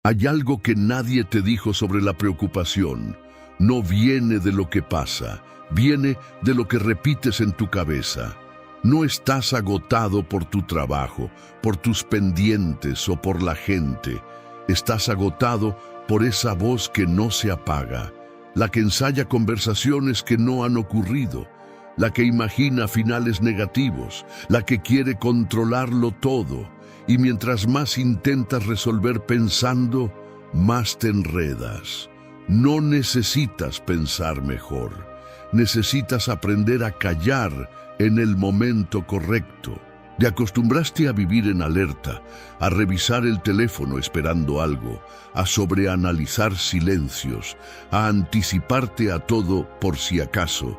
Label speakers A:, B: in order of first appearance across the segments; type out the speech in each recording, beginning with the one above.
A: Hay algo que nadie te dijo sobre la preocupación. No viene de lo que pasa, viene de lo que repites en tu cabeza. No estás agotado por tu trabajo, por tus pendientes o por la gente. Estás agotado por esa voz que no se apaga, la que ensaya conversaciones que no han ocurrido, la que imagina finales negativos, la que quiere controlarlo todo. Y mientras más intentas resolver pensando, más te enredas. No necesitas pensar mejor. Necesitas aprender a callar en el momento correcto. Te acostumbraste a vivir en alerta, a revisar el teléfono esperando algo, a sobreanalizar silencios, a anticiparte a todo por si acaso.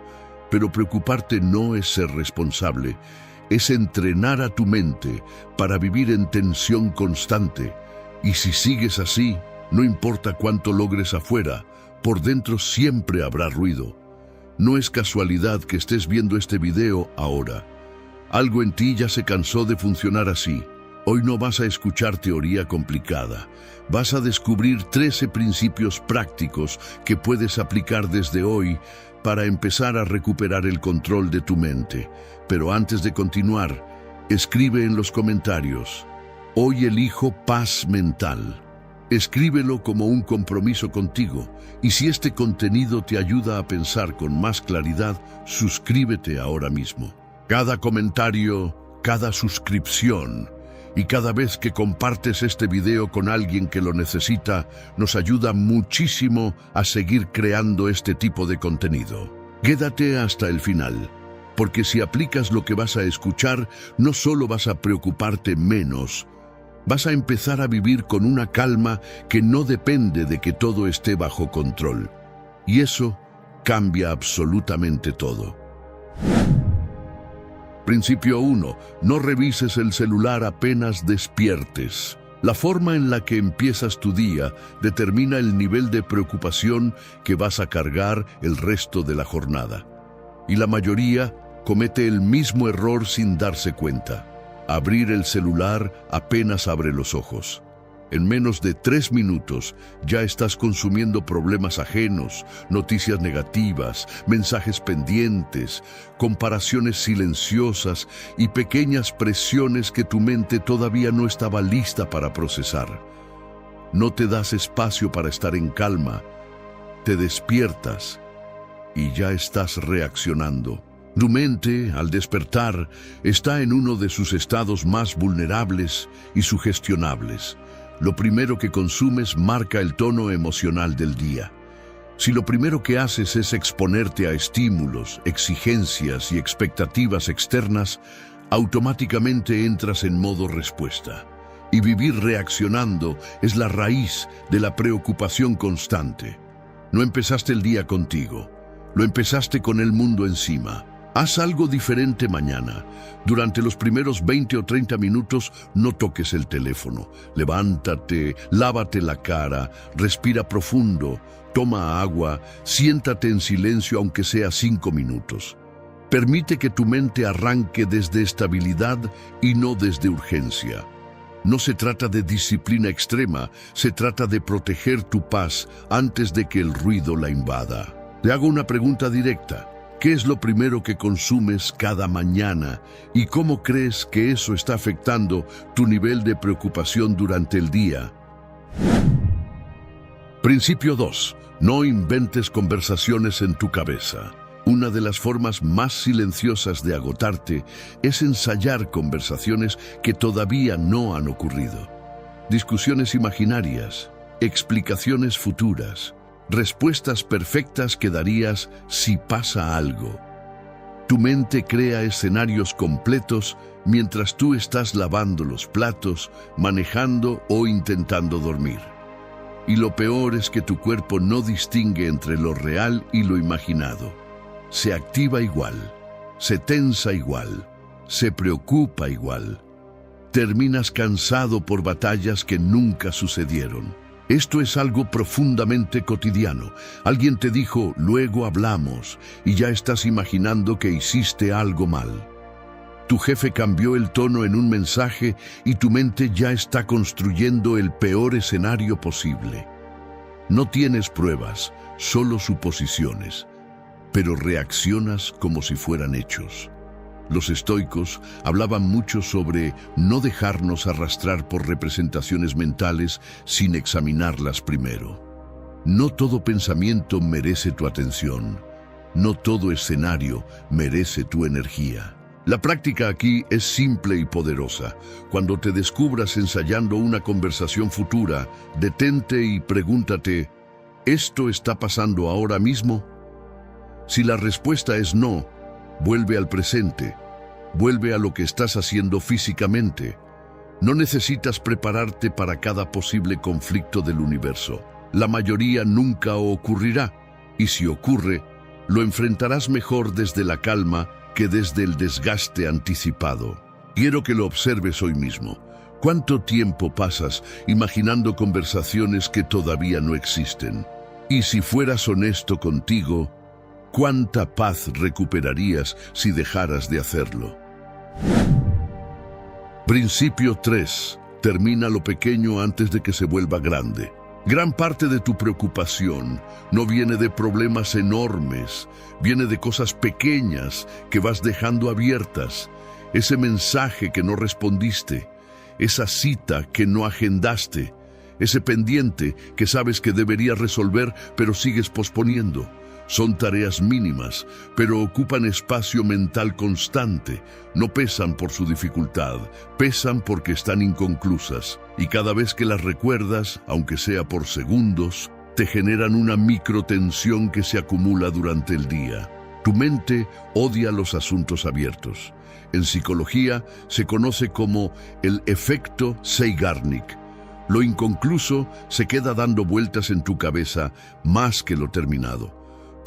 A: Pero preocuparte no es ser responsable, es entrenar a tu mente para vivir en tensión constante. Y si sigues así, no importa cuánto logres afuera, por dentro siempre habrá ruido. No es casualidad que estés viendo este video ahora. Algo en ti ya se cansó de funcionar así. Hoy no vas a escuchar teoría complicada. Vas a descubrir 13 principios prácticos que puedes aplicar desde hoy para empezar a recuperar el control de tu mente. Pero antes de continuar, escribe en los comentarios: hoy elijo paz mental. Escríbelo como un compromiso contigo. Y si este contenido te ayuda a pensar con más claridad, suscríbete ahora mismo. Cada comentario, cada suscripción y cada vez que compartes este video con alguien que lo necesita, nos ayuda muchísimo a seguir creando este tipo de contenido. Quédate hasta el final, porque si aplicas lo que vas a escuchar, no solo vas a preocuparte menos, vas a empezar a vivir con una calma que no depende de que todo esté bajo control. Y eso cambia absolutamente todo. Principio 1. No revises el celular apenas despiertes. La forma en la que empiezas tu día determina el nivel de preocupación que vas a cargar el resto de la jornada. Y la mayoría comete el mismo error sin darse cuenta: abrir el celular apenas abre los ojos. En menos de 3 minutos ya estás consumiendo problemas ajenos, noticias negativas, mensajes pendientes, comparaciones silenciosas y pequeñas presiones que tu mente todavía no estaba lista para procesar. No te das espacio para estar en calma, te despiertas y ya estás reaccionando. Tu mente, al despertar, está en uno de sus estados más vulnerables y sugestionables. Lo primero que consumes marca el tono emocional del día. Si lo primero que haces es exponerte a estímulos, exigencias y expectativas externas, automáticamente entras en modo respuesta. Y vivir reaccionando es la raíz de la preocupación constante. No empezaste el día contigo, lo empezaste con el mundo encima. Haz algo diferente mañana. Durante los primeros 20 o 30 minutos no toques el teléfono. Levántate, lávate la cara, respira profundo, toma agua, siéntate en silencio aunque sea 5 minutos. Permite que tu mente arranque desde estabilidad y no desde urgencia. No se trata de disciplina extrema, se trata de proteger tu paz antes de que el ruido la invada. Te hago una pregunta directa. ¿Qué es lo primero que consumes cada mañana y cómo crees que eso está afectando tu nivel de preocupación durante el día? Principio 2. No inventes conversaciones en tu cabeza. Una de las formas más silenciosas de agotarte es ensayar conversaciones que todavía no han ocurrido. Discusiones imaginarias, explicaciones futuras, respuestas perfectas que darías si pasa algo. Tu mente crea escenarios completos mientras tú estás lavando los platos, manejando o intentando dormir. Y lo peor es que tu cuerpo no distingue entre lo real y lo imaginado. Se activa igual, se tensa igual, se preocupa igual. Terminas cansado por batallas que nunca sucedieron. Esto es algo profundamente cotidiano. Alguien te dijo, luego hablamos, y ya estás imaginando que hiciste algo mal. Tu jefe cambió el tono en un mensaje y tu mente ya está construyendo el peor escenario posible. No tienes pruebas, solo suposiciones, pero reaccionas como si fueran hechos. Los estoicos hablaban mucho sobre no dejarnos arrastrar por representaciones mentales sin examinarlas primero. No todo pensamiento merece tu atención. No todo escenario merece tu energía. La práctica aquí es simple y poderosa. Cuando te descubras ensayando una conversación futura, detente y pregúntate, ¿esto está pasando ahora mismo? Si la respuesta es no, vuelve al presente. Vuelve a lo que estás haciendo físicamente. No necesitas prepararte para cada posible conflicto del universo. La mayoría nunca ocurrirá, y si ocurre, lo enfrentarás mejor desde la calma que desde el desgaste anticipado. Quiero que lo observes hoy mismo. ¿Cuánto tiempo pasas imaginando conversaciones que todavía no existen? Y si fueras honesto contigo, ¿cuánta paz recuperarías si dejaras de hacerlo? Principio 3. Termina lo pequeño antes de que se vuelva grande. Gran parte de tu preocupación no viene de problemas enormes, viene de cosas pequeñas que vas dejando abiertas. Ese mensaje que no respondiste, esa cita que no agendaste, ese pendiente que sabes que deberías resolver pero sigues posponiendo. Son tareas mínimas, pero ocupan espacio mental constante. No pesan por su dificultad, pesan porque están inconclusas. Y cada vez que las recuerdas, aunque sea por segundos, te generan una microtensión que se acumula durante el día. Tu mente odia los asuntos abiertos. En psicología se conoce como el efecto Zeigarnik. Lo inconcluso se queda dando vueltas en tu cabeza más que lo terminado.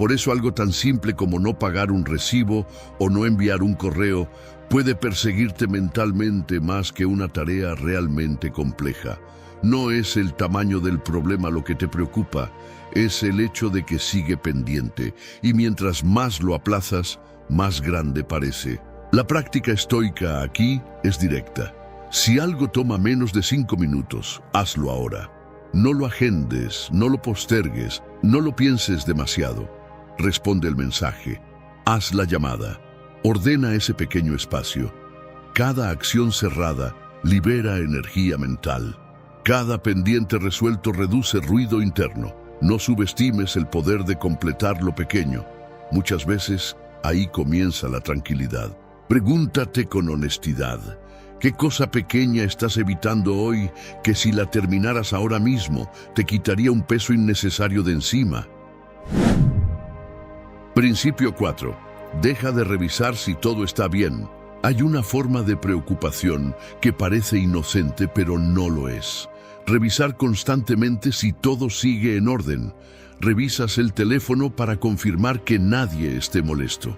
A: Por eso algo tan simple como no pagar un recibo o no enviar un correo puede perseguirte mentalmente más que una tarea realmente compleja. No es el tamaño del problema lo que te preocupa, es el hecho de que sigue pendiente, y mientras más lo aplazas, más grande parece. La práctica estoica aquí es directa. Si algo toma menos de 5 minutos, hazlo ahora. No lo agendes, no lo postergues, no lo pienses demasiado. Responde el mensaje, haz la llamada, ordena ese pequeño espacio. Cada acción cerrada libera energía mental. Cada pendiente resuelto reduce ruido interno. No subestimes el poder de completar lo pequeño. Muchas veces ahí comienza la tranquilidad. Pregúntate con honestidad, ¿qué cosa pequeña estás evitando hoy que si la terminaras ahora mismo te quitaría un peso innecesario de encima? Principio 4. Deja de revisar si todo está bien. Hay una forma de preocupación que parece inocente, pero no lo es. Revisar constantemente si todo sigue en orden. Revisas el teléfono para confirmar que nadie esté molesto.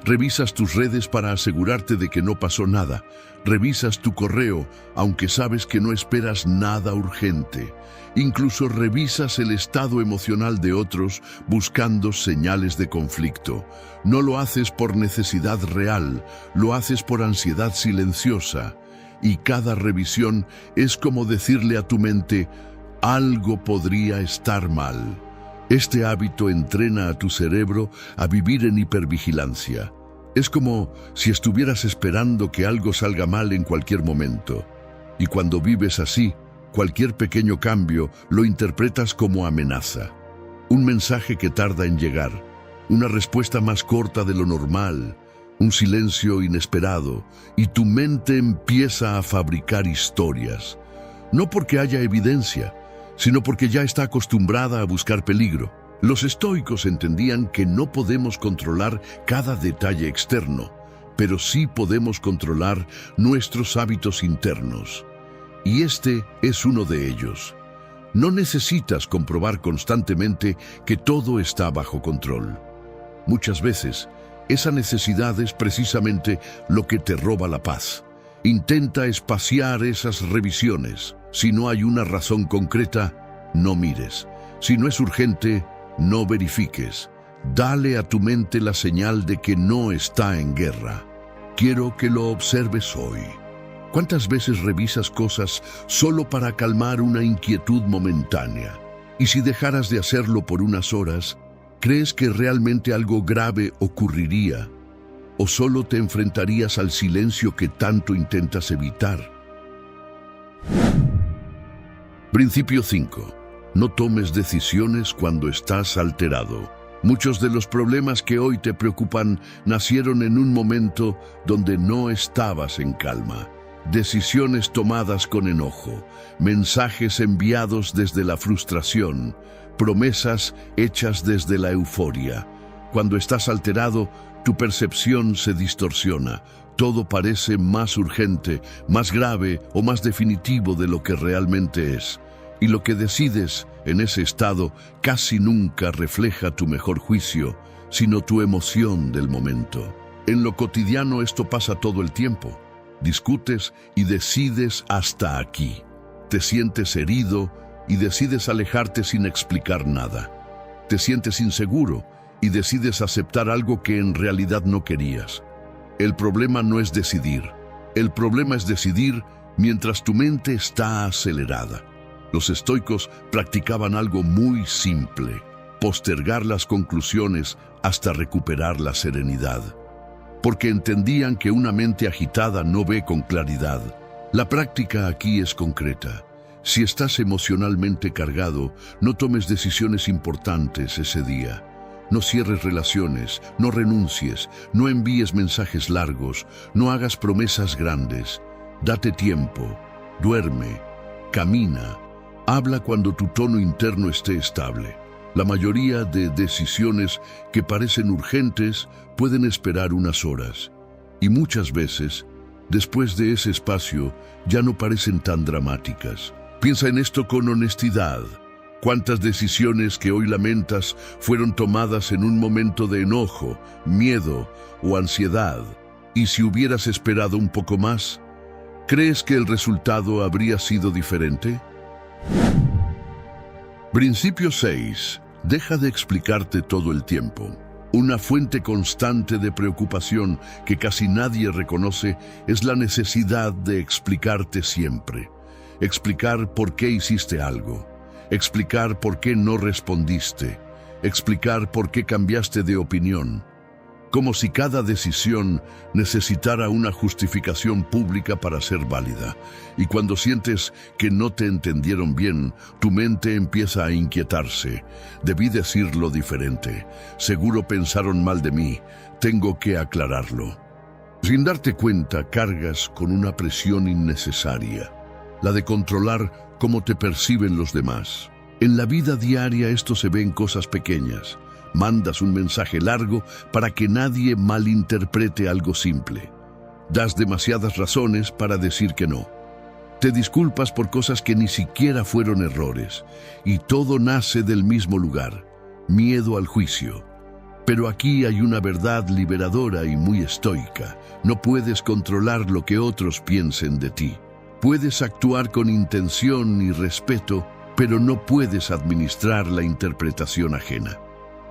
A: Revisas tus redes para asegurarte de que no pasó nada. Revisas tu correo, aunque sabes que no esperas nada urgente. Incluso revisas el estado emocional de otros buscando señales de conflicto. No lo haces por necesidad real, lo haces por ansiedad silenciosa. Y cada revisión es como decirle a tu mente, algo podría estar mal. Este hábito entrena a tu cerebro a vivir en hipervigilancia. Es como si estuvieras esperando que algo salga mal en cualquier momento. Y cuando vives así, cualquier pequeño cambio lo interpretas como amenaza. Un mensaje que tarda en llegar, una respuesta más corta de lo normal, un silencio inesperado, y tu mente empieza a fabricar historias. No porque haya evidencia, sino porque ya está acostumbrada a buscar peligro. Los estoicos entendían que no podemos controlar cada detalle externo, pero sí podemos controlar nuestros hábitos internos. Y este es uno de ellos. No necesitas comprobar constantemente que todo está bajo control. Muchas veces, esa necesidad es precisamente lo que te roba la paz. Intenta espaciar esas revisiones. Si no hay una razón concreta, no mires. Si no es urgente, no verifiques. Dale a tu mente la señal de que no está en guerra. Quiero que lo observes hoy. ¿Cuántas veces revisas cosas solo para calmar una inquietud momentánea? Y si dejaras de hacerlo por unas horas, ¿crees que realmente algo grave ocurriría? ¿O solo te enfrentarías al silencio que tanto intentas evitar? Principio 5. No tomes decisiones cuando estás alterado. Muchos de los problemas que hoy te preocupan nacieron en un momento donde no estabas en calma. Decisiones tomadas con enojo, mensajes enviados desde la frustración, promesas hechas desde la euforia. Cuando estás alterado, tu percepción se distorsiona. Todo parece más urgente, más grave o más definitivo de lo que realmente es. Y lo que decides en ese estado casi nunca refleja tu mejor juicio, sino tu emoción del momento. En lo cotidiano esto pasa todo el tiempo. Discutes y decides hasta aquí. Te sientes herido y decides alejarte sin explicar nada. Te sientes inseguro y decides aceptar algo que en realidad no querías. El problema no es decidir. El problema es decidir mientras tu mente está acelerada. Los estoicos practicaban algo muy simple: postergar las conclusiones hasta recuperar la serenidad. Porque entendían que una mente agitada no ve con claridad. La práctica aquí es concreta. Si estás emocionalmente cargado, no tomes decisiones importantes ese día. No cierres relaciones, no renuncies, no envíes mensajes largos, no hagas promesas grandes. Date tiempo, duerme, camina, habla cuando tu tono interno esté estable. La mayoría de decisiones que parecen urgentes pueden esperar unas horas. Y muchas veces, después de ese espacio, ya no parecen tan dramáticas. Piensa en esto con honestidad. ¿Cuántas decisiones que hoy lamentas fueron tomadas en un momento de enojo, miedo o ansiedad? Y si hubieras esperado un poco más, ¿crees que el resultado habría sido diferente? Principio 6. Deja de explicarte todo el tiempo. Una fuente constante de preocupación que casi nadie reconoce es la necesidad de explicarte siempre. Explicar por qué hiciste algo. Explicar por qué no respondiste. Explicar por qué cambiaste de opinión. Como si cada decisión necesitara una justificación pública para ser válida. Y cuando sientes que no te entendieron bien, tu mente empieza a inquietarse. Debí decirlo diferente. Seguro pensaron mal de mí. Tengo que aclararlo. Sin darte cuenta, cargas con una presión innecesaria. La de controlar cómo te perciben los demás. En la vida diaria esto se ve en cosas pequeñas. Mandas un mensaje largo para que nadie malinterprete algo simple. Das demasiadas razones para decir que no. Te disculpas por cosas que ni siquiera fueron errores. Y todo nace del mismo lugar: miedo al juicio. Pero aquí hay una verdad liberadora y muy estoica. No puedes controlar lo que otros piensen de ti. Puedes actuar con intención y respeto, pero no puedes administrar la interpretación ajena.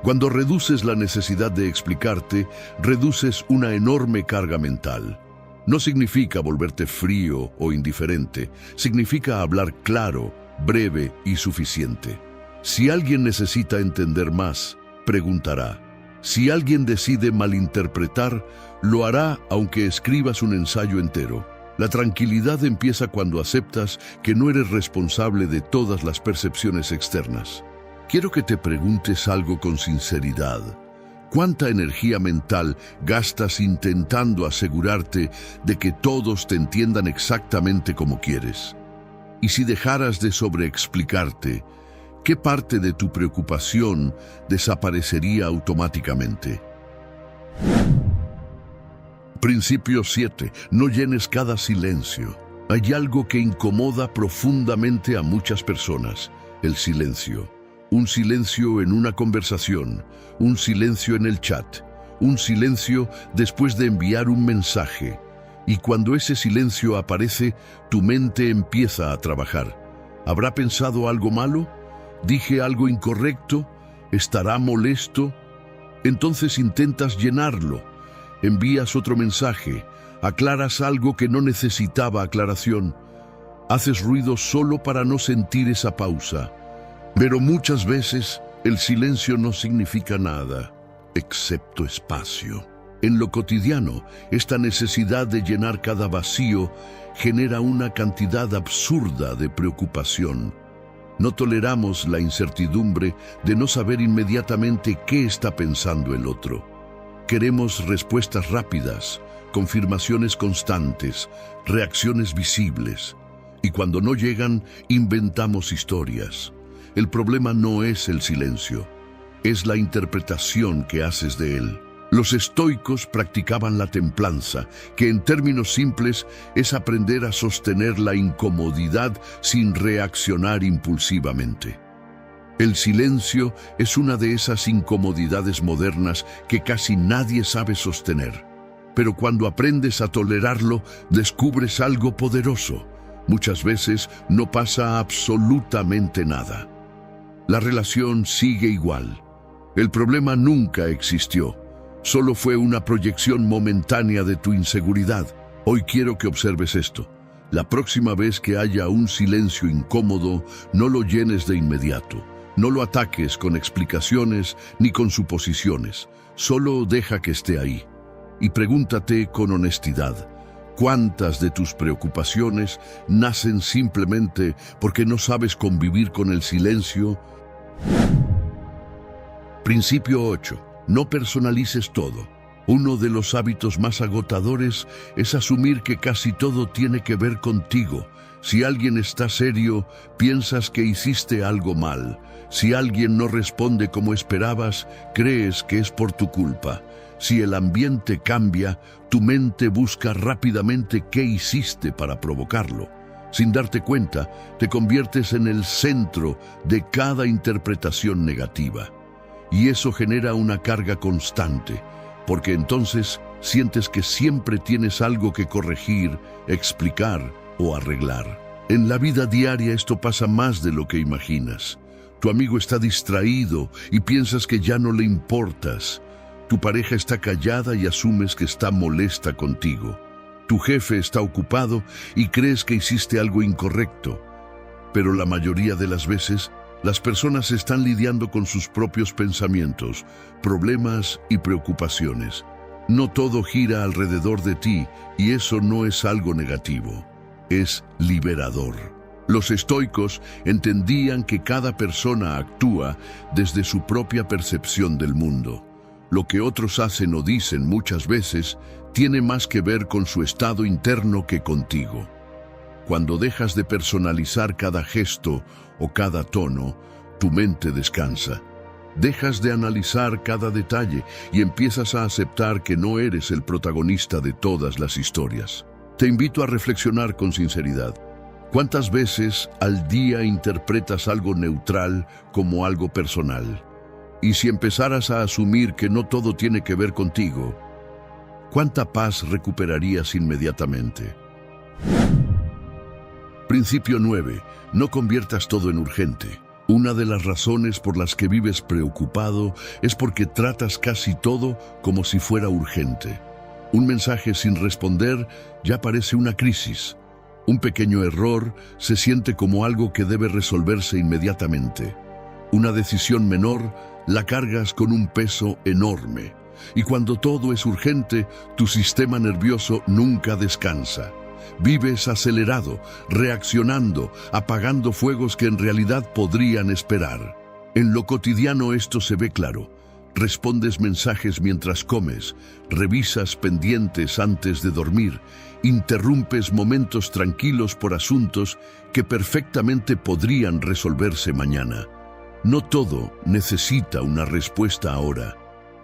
A: Cuando reduces la necesidad de explicarte, reduces una enorme carga mental. No significa volverte frío o indiferente, significa hablar claro, breve y suficiente. Si alguien necesita entender más, preguntará. Si alguien decide malinterpretar, lo hará aunque escribas un ensayo entero. La tranquilidad empieza cuando aceptas que no eres responsable de todas las percepciones externas. Quiero que te preguntes algo con sinceridad. ¿Cuánta energía mental gastas intentando asegurarte de que todos te entiendan exactamente como quieres? Y si dejaras de sobreexplicarte, ¿qué parte de tu preocupación desaparecería automáticamente? Principio 7. No llenes cada silencio. Hay algo que incomoda profundamente a muchas personas: el silencio. Un silencio en una conversación, un silencio en el chat, un silencio después de enviar un mensaje. Y cuando ese silencio aparece, tu mente empieza a trabajar. ¿Habrá pensado algo malo? ¿Dije algo incorrecto? ¿Estará molesto? Entonces intentas llenarlo. Envías otro mensaje, Aclaras algo que no necesitaba aclaración. Haces ruido solo para no sentir esa pausa. Pero muchas veces el silencio no significa nada, excepto espacio. En lo cotidiano, esta necesidad de llenar cada vacío genera una cantidad absurda de preocupación. No toleramos la incertidumbre de no saber inmediatamente qué está pensando el otro. Queremos respuestas rápidas, confirmaciones constantes, reacciones visibles. Y cuando no llegan, inventamos historias. El problema no es el silencio, es la interpretación que haces de él. Los estoicos practicaban la templanza, que en términos simples es aprender a sostener la incomodidad sin reaccionar impulsivamente. El silencio es una de esas incomodidades modernas que casi nadie sabe sostener. Pero cuando aprendes a tolerarlo, descubres algo poderoso. Muchas veces no pasa absolutamente nada. La relación sigue igual. El problema nunca existió. Solo fue una proyección momentánea de tu inseguridad. Hoy quiero que observes esto. La próxima vez que haya un silencio incómodo, no lo llenes de inmediato. No lo ataques con explicaciones ni con suposiciones. Solo deja que esté ahí. Y pregúntate con honestidad, ¿cuántas de tus preocupaciones nacen simplemente porque no sabes convivir con el silencio? Principio 8. No personalices todo. Uno de los hábitos más agotadores es asumir que casi todo tiene que ver contigo. Si alguien está serio, piensas que hiciste algo mal. Si alguien no responde como esperabas, crees que es por tu culpa. Si el ambiente cambia, tu mente busca rápidamente qué hiciste para provocarlo. Sin darte cuenta, te conviertes en el centro de cada interpretación negativa. Y eso genera una carga constante, porque entonces sientes que siempre tienes algo que corregir, explicar o arreglar. En la vida diaria esto pasa más de lo que imaginas. Tu amigo está distraído y piensas que ya no le importas. Tu pareja está callada y asumes que está molesta contigo. Tu jefe está ocupado y crees que hiciste algo incorrecto. Pero la mayoría de las veces, las personas están lidiando con sus propios pensamientos, problemas y preocupaciones. No todo gira alrededor de ti y eso no es algo negativo, es liberador. Los estoicos entendían que cada persona actúa desde su propia percepción del mundo. Lo que otros hacen o dicen muchas veces tiene más que ver con su estado interno que contigo. Cuando dejas de personalizar cada gesto o cada tono, tu mente descansa. Dejas de analizar cada detalle y empiezas a aceptar que no eres el protagonista de todas las historias. Te invito a reflexionar con sinceridad. ¿Cuántas veces al día interpretas algo neutral como algo personal? Y si empezaras a asumir que no todo tiene que ver contigo, ¿cuánta paz recuperarías inmediatamente? Principio 9. No conviertas todo en urgente. Una de las razones por las que vives preocupado es porque tratas casi todo como si fuera urgente. Un mensaje sin responder ya parece una crisis. Un pequeño error se siente como algo que debe resolverse inmediatamente. Una decisión menor la cargas con un peso enorme. Y cuando todo es urgente, tu sistema nervioso nunca descansa. Vives acelerado, reaccionando, apagando fuegos que en realidad podrían esperar. En lo cotidiano esto se ve claro. Respondes mensajes mientras comes, revisas pendientes antes de dormir, interrumpes momentos tranquilos por asuntos que perfectamente podrían resolverse mañana. No todo necesita una respuesta ahora.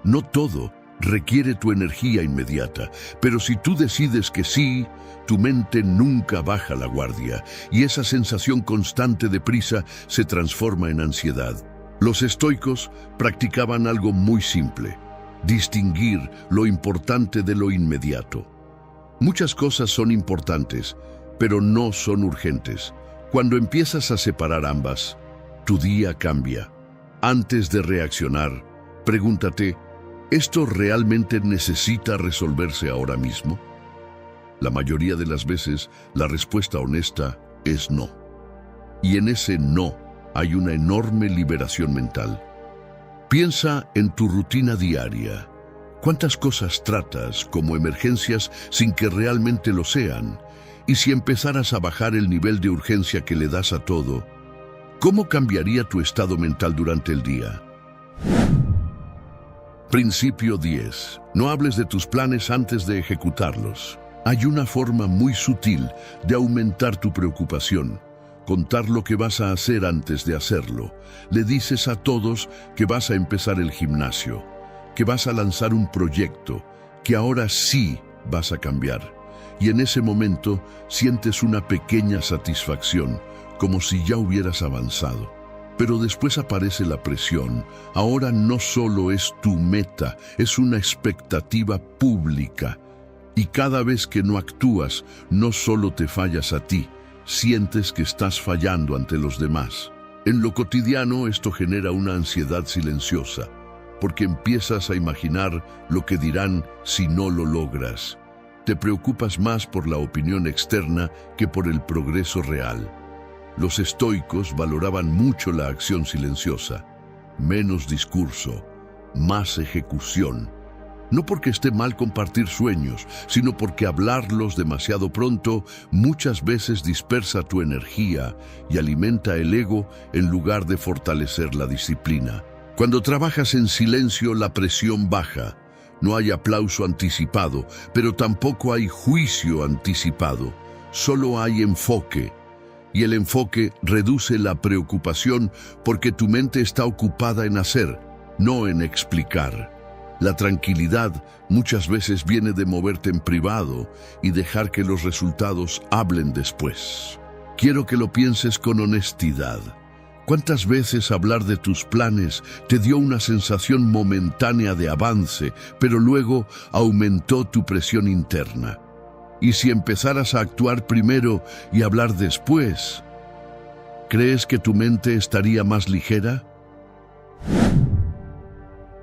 A: No todo requiere tu energía inmediata, pero si tú decides que sí, tu mente nunca baja la guardia y esa sensación constante de prisa se transforma en ansiedad. Los estoicos practicaban algo muy simple: distinguir lo importante de lo inmediato. Muchas cosas son importantes, pero no son urgentes. Cuando empiezas a separar ambas, tu día cambia. Antes de reaccionar, pregúntate: ¿esto realmente necesita resolverse ahora mismo? La mayoría de las veces, la respuesta honesta es no. Y en ese no hay una enorme liberación mental. Piensa en tu rutina diaria. ¿Cuántas cosas tratas como emergencias sin que realmente lo sean? Y si empezaras a bajar el nivel de urgencia que le das a todo, ¿cómo cambiaría tu estado mental durante el día? Principio 10. No hables de tus planes antes de ejecutarlos. Hay una forma muy sutil de aumentar tu preocupación. Contar lo que vas a hacer antes de hacerlo. Le dices a todos que vas a empezar el gimnasio, que vas a lanzar un proyecto, que ahora sí vas a cambiar. Y en ese momento sientes una pequeña satisfacción, como si ya hubieras avanzado. Pero después aparece la presión. Ahora no solo es tu meta, es una expectativa pública. Y cada vez que no actúas, no solo te fallas a ti, sientes que estás fallando ante los demás. En lo cotidiano esto genera una ansiedad silenciosa, porque empiezas a imaginar lo que dirán si no lo logras. Te preocupas más por la opinión externa que por el progreso real. Los estoicos valoraban mucho la acción silenciosa, menos discurso, más ejecución. No porque esté mal compartir sueños, sino porque hablarlos demasiado pronto muchas veces dispersa tu energía y alimenta el ego en lugar de fortalecer la disciplina. Cuando trabajas en silencio, la presión baja. No hay aplauso anticipado, pero tampoco hay juicio anticipado. Solo hay enfoque. Y el enfoque reduce la preocupación porque tu mente está ocupada en hacer, no en explicar. La tranquilidad muchas veces viene de moverte en privado y dejar que los resultados hablen después. Quiero que lo pienses con honestidad. ¿Cuántas veces hablar de tus planes te dio una sensación momentánea de avance, pero luego aumentó tu presión interna? Y si empezaras a actuar primero y hablar después, ¿crees que tu mente estaría más ligera?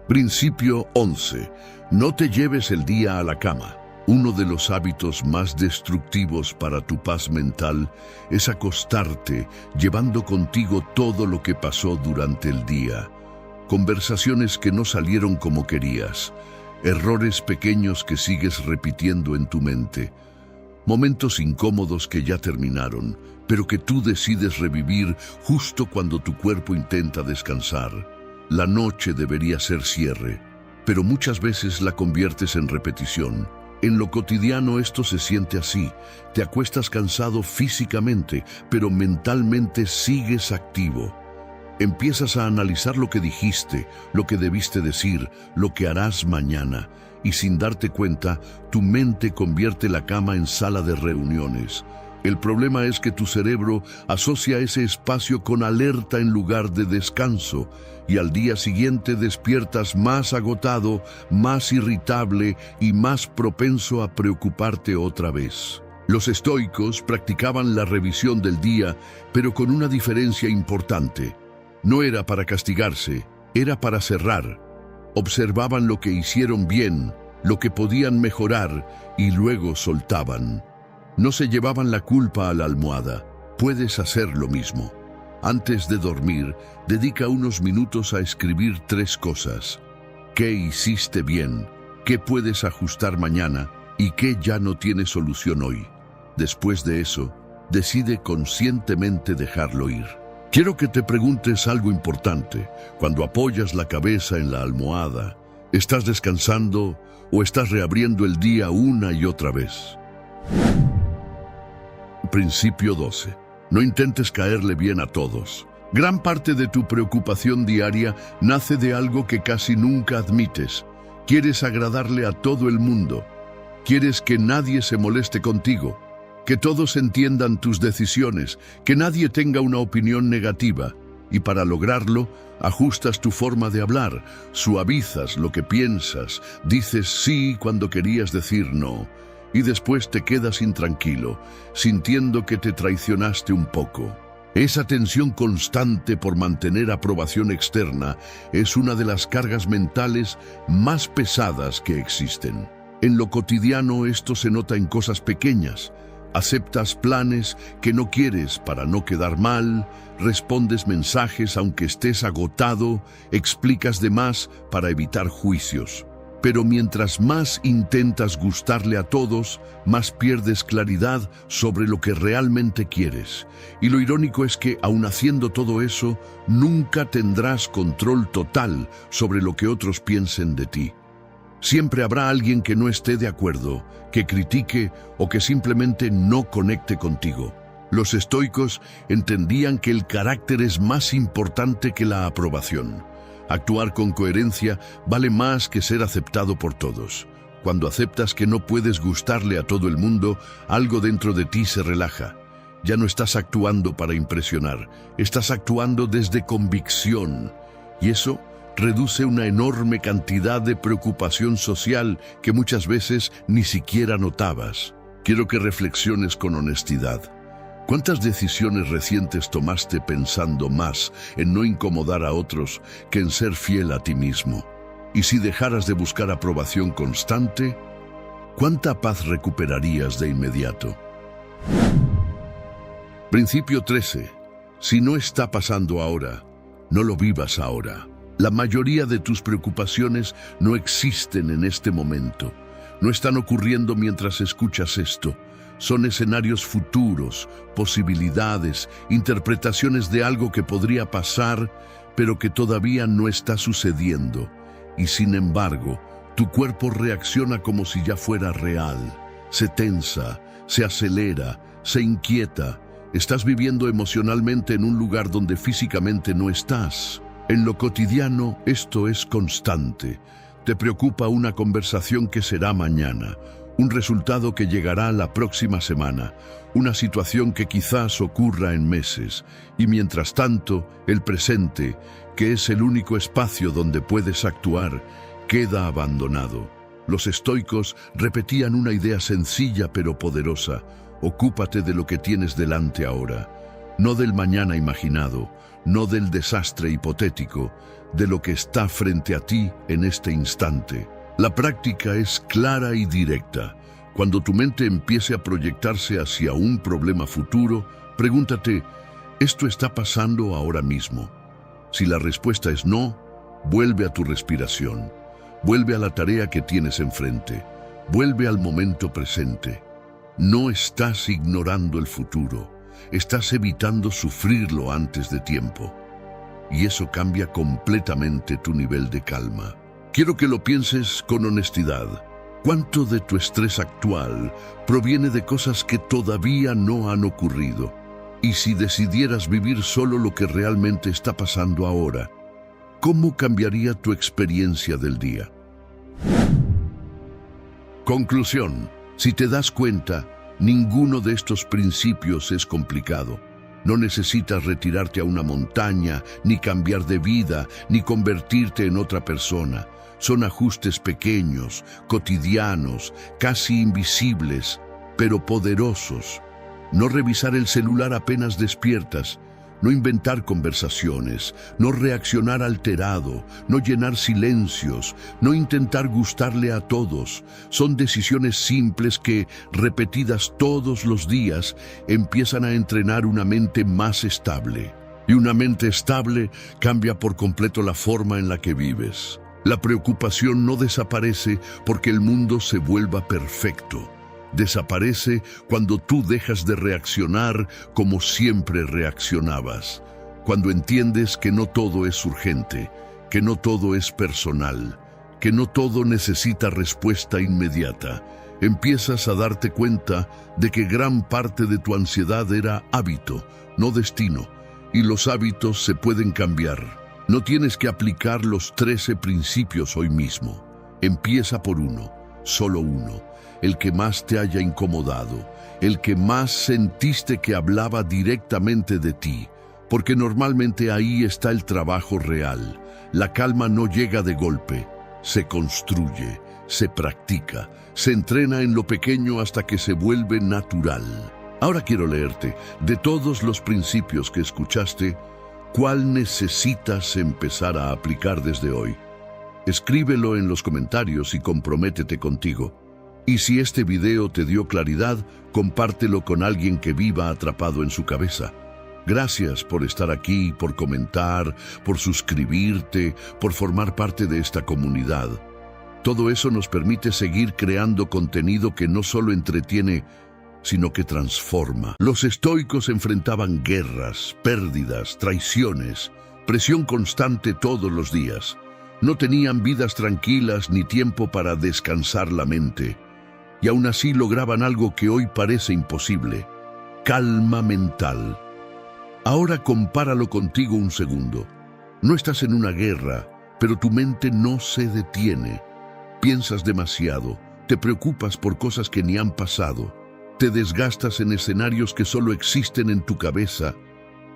A: Principio 11. No te lleves el día a la cama. Uno de los hábitos más destructivos para tu paz mental es acostarte llevando contigo todo lo que pasó durante el día. Conversaciones que no salieron como querías. Errores pequeños que sigues repitiendo en tu mente. Momentos incómodos que ya terminaron, pero que tú decides revivir justo cuando tu cuerpo intenta descansar. La noche debería ser cierre, pero muchas veces la conviertes en repetición. En lo cotidiano esto se siente así. Te acuestas cansado físicamente, pero mentalmente sigues activo. Empiezas a analizar lo que dijiste, lo que debiste decir, lo que harás mañana. Y sin darte cuenta, tu mente convierte la cama en sala de reuniones. El problema es que tu cerebro asocia ese espacio con alerta en lugar de descanso, y al día siguiente despiertas más agotado, más irritable y más propenso a preocuparte otra vez. Los estoicos practicaban la revisión del día, pero con una diferencia importante. No era para castigarse, era para cerrar. Observaban lo que hicieron bien, lo que podían mejorar, y luego soltaban. No se llevaban la culpa a la almohada. Puedes hacer lo mismo. Antes de dormir, dedica unos minutos a escribir 3 cosas. ¿Qué hiciste bien? ¿Qué puedes ajustar mañana? ¿Y qué ya no tiene solución hoy? Después de eso, decide conscientemente dejarlo ir. Quiero que te preguntes algo importante. Cuando apoyas la cabeza en la almohada, ¿estás descansando o estás reabriendo el día una y otra vez? Principio 12. No intentes caerle bien a todos. Gran parte de tu preocupación diaria nace de algo que casi nunca admites. Quieres agradarle a todo el mundo. Quieres que nadie se moleste contigo, que todos entiendan tus decisiones, que nadie tenga una opinión negativa. Y para lograrlo, ajustas tu forma de hablar, suavizas lo que piensas, dices sí cuando querías decir no. Y después te quedas intranquilo, sintiendo que te traicionaste un poco. Esa tensión constante por mantener aprobación externa es una de las cargas mentales más pesadas que existen. En lo cotidiano esto se nota en cosas pequeñas. Aceptas planes que no quieres para no quedar mal, respondes mensajes aunque estés agotado, explicas de más para evitar juicios. Pero mientras más intentas gustarle a todos, más pierdes claridad sobre lo que realmente quieres. Y lo irónico es que, aun haciendo todo eso, nunca tendrás control total sobre lo que otros piensen de ti. Siempre habrá alguien que no esté de acuerdo, que critique o que simplemente no conecte contigo. Los estoicos entendían que el carácter es más importante que la aprobación. Actuar con coherencia vale más que ser aceptado por todos. Cuando aceptas que no puedes gustarle a todo el mundo, algo dentro de ti se relaja. Ya no estás actuando para impresionar, estás actuando desde convicción. Y eso reduce una enorme cantidad de preocupación social que muchas veces ni siquiera notabas. Quiero que reflexiones con honestidad. ¿Cuántas decisiones recientes tomaste pensando más en no incomodar a otros que en ser fiel a ti mismo? Y si dejaras de buscar aprobación constante, ¿cuánta paz recuperarías de inmediato? Principio 13. Si no está pasando ahora, no lo vivas ahora. La mayoría de tus preocupaciones no existen en este momento. No están ocurriendo mientras escuchas esto. Son escenarios futuros, posibilidades, interpretaciones de algo que podría pasar, pero que todavía no está sucediendo. Y sin embargo, tu cuerpo reacciona como si ya fuera real. Se tensa, se acelera, se inquieta. Estás viviendo emocionalmente en un lugar donde físicamente no estás. En lo cotidiano, esto es constante. Te preocupa una conversación que será mañana, un resultado que llegará la próxima semana, una situación que quizás ocurra en meses, y mientras tanto, el presente, que es el único espacio donde puedes actuar, queda abandonado. Los estoicos repetían una idea sencilla pero poderosa: ocúpate de lo que tienes delante ahora, no del mañana imaginado, no del desastre hipotético, de lo que está frente a ti en este instante. La práctica es clara y directa. Cuando tu mente empiece a proyectarse hacia un problema futuro, pregúntate, ¿esto está pasando ahora mismo? Si la respuesta es no, vuelve a tu respiración, vuelve a la tarea que tienes enfrente, vuelve al momento presente. No estás ignorando el futuro, estás evitando sufrirlo antes de tiempo. Y eso cambia completamente tu nivel de calma. Quiero que lo pienses con honestidad. ¿Cuánto de tu estrés actual proviene de cosas que todavía no han ocurrido? Y si decidieras vivir solo lo que realmente está pasando ahora, ¿cómo cambiaría tu experiencia del día? Conclusión. Si te das cuenta, ninguno de estos principios es complicado. No necesitas retirarte a una montaña, ni cambiar de vida, ni convertirte en otra persona. Son ajustes pequeños, cotidianos, casi invisibles, pero poderosos. No revisar el celular apenas despiertas, no inventar conversaciones, no reaccionar alterado, no llenar silencios, no intentar gustarle a todos. Son decisiones simples que, repetidas todos los días, empiezan a entrenar una mente más estable. Y una mente estable cambia por completo la forma en la que vives. La preocupación no desaparece porque el mundo se vuelva perfecto. Desaparece cuando tú dejas de reaccionar como siempre reaccionabas. Cuando entiendes que no todo es urgente, que no todo es personal, que no todo necesita respuesta inmediata. Empiezas a darte cuenta de que gran parte de tu ansiedad era hábito, no destino, y los hábitos se pueden cambiar. No tienes que aplicar los 13 principios hoy mismo. Empieza por uno, solo uno, el que más te haya incomodado, el que más sentiste que hablaba directamente de ti, porque normalmente ahí está el trabajo real. La calma no llega de golpe, se construye, se practica, se entrena en lo pequeño hasta que se vuelve natural. Ahora quiero leerte, de todos los principios que escuchaste, ¿cuál necesitas empezar a aplicar desde hoy? Escríbelo en los comentarios y comprométete contigo. Y si este video te dio claridad, compártelo con alguien que viva atrapado en su cabeza. Gracias por estar aquí, por comentar, por suscribirte, por formar parte de esta comunidad. Todo eso nos permite seguir creando contenido que no solo entretiene, sino que transforma. Los estoicos enfrentaban guerras, pérdidas, traiciones, presión constante todos los días. No tenían vidas tranquilas ni tiempo para descansar la mente. Y aún así lograban algo que hoy parece imposible: calma mental. Ahora compáralo contigo un segundo. No estás en una guerra, pero tu mente no se detiene. Piensas demasiado, te preocupas por cosas que ni han pasado, te desgastas en escenarios que solo existen en tu cabeza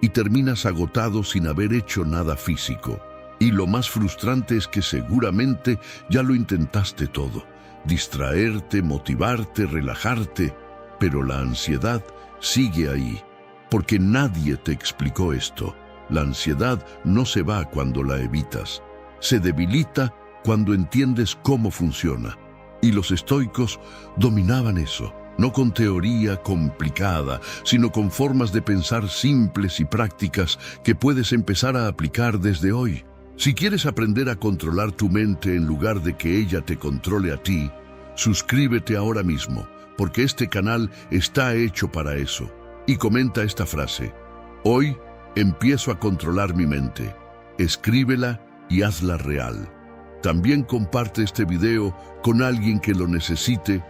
A: y terminas agotado sin haber hecho nada físico. Y lo más frustrante es que seguramente ya lo intentaste todo: distraerte, motivarte, relajarte, pero la ansiedad sigue ahí. Porque nadie te explicó esto. La ansiedad no se va cuando la evitas. Se debilita cuando entiendes cómo funciona. Y los estoicos dominaban eso, no con teoría complicada, sino con formas de pensar simples y prácticas que puedes empezar a aplicar desde hoy. Si quieres aprender a controlar tu mente en lugar de que ella te controle a ti, suscríbete ahora mismo, porque este canal está hecho para eso. Y comenta esta frase: hoy empiezo a controlar mi mente. Escríbela y hazla real. También comparte este video con alguien que lo necesite.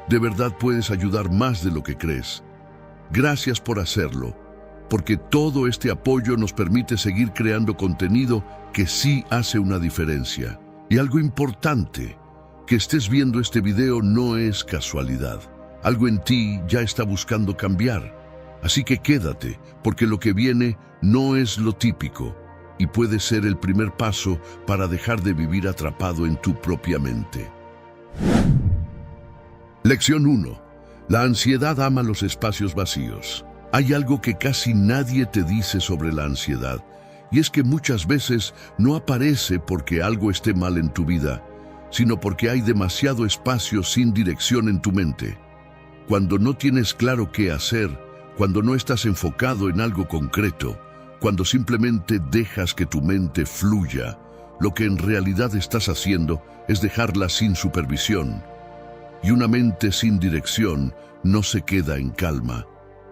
A: De verdad puedes ayudar más de lo que crees. Gracias por hacerlo, porque todo este apoyo nos permite seguir creando contenido que sí hace una diferencia. Y algo importante: que estés viendo este video no es casualidad. Algo en ti ya está buscando cambiar. Así que quédate, porque lo que viene no es lo típico y puede ser el primer paso para dejar de vivir atrapado en tu propia mente. Lección 1. La ansiedad ama los espacios vacíos. Hay algo que casi nadie te dice sobre la ansiedad, y es que muchas veces no aparece porque algo esté mal en tu vida, sino porque hay demasiado espacio sin dirección en tu mente. Cuando no tienes claro qué hacer, cuando no estás enfocado en algo concreto, cuando simplemente dejas que tu mente fluya, lo que en realidad estás haciendo es dejarla sin supervisión. Y una mente sin dirección no se queda en calma,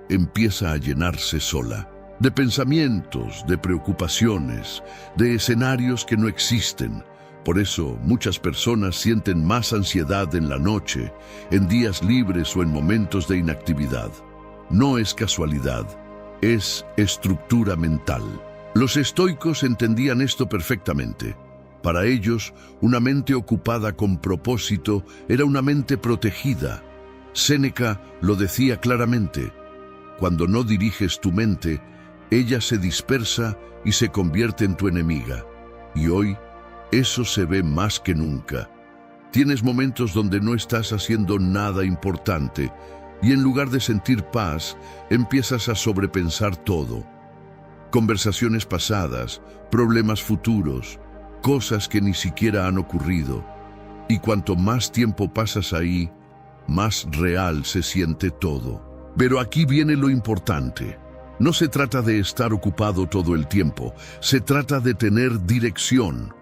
A: empieza a llenarse sola, de pensamientos, de preocupaciones, de escenarios que no existen. Por eso muchas personas sienten más ansiedad en la noche, en días libres o en momentos de inactividad. No es casualidad, es estructura mental. Los estoicos entendían esto perfectamente. Para ellos, una mente ocupada con propósito era una mente protegida. Séneca lo decía claramente: cuando no diriges tu mente, ella se dispersa y se convierte en tu enemiga. Y hoy, eso se ve más que nunca. Tienes momentos donde no estás haciendo nada importante, y en lugar de sentir paz, empiezas a sobrepensar todo. Conversaciones pasadas, problemas futuros, cosas que ni siquiera han ocurrido. Y cuanto más tiempo pasas ahí, más real se siente todo. Pero aquí viene lo importante. No se trata de estar ocupado todo el tiempo, se trata de tener dirección.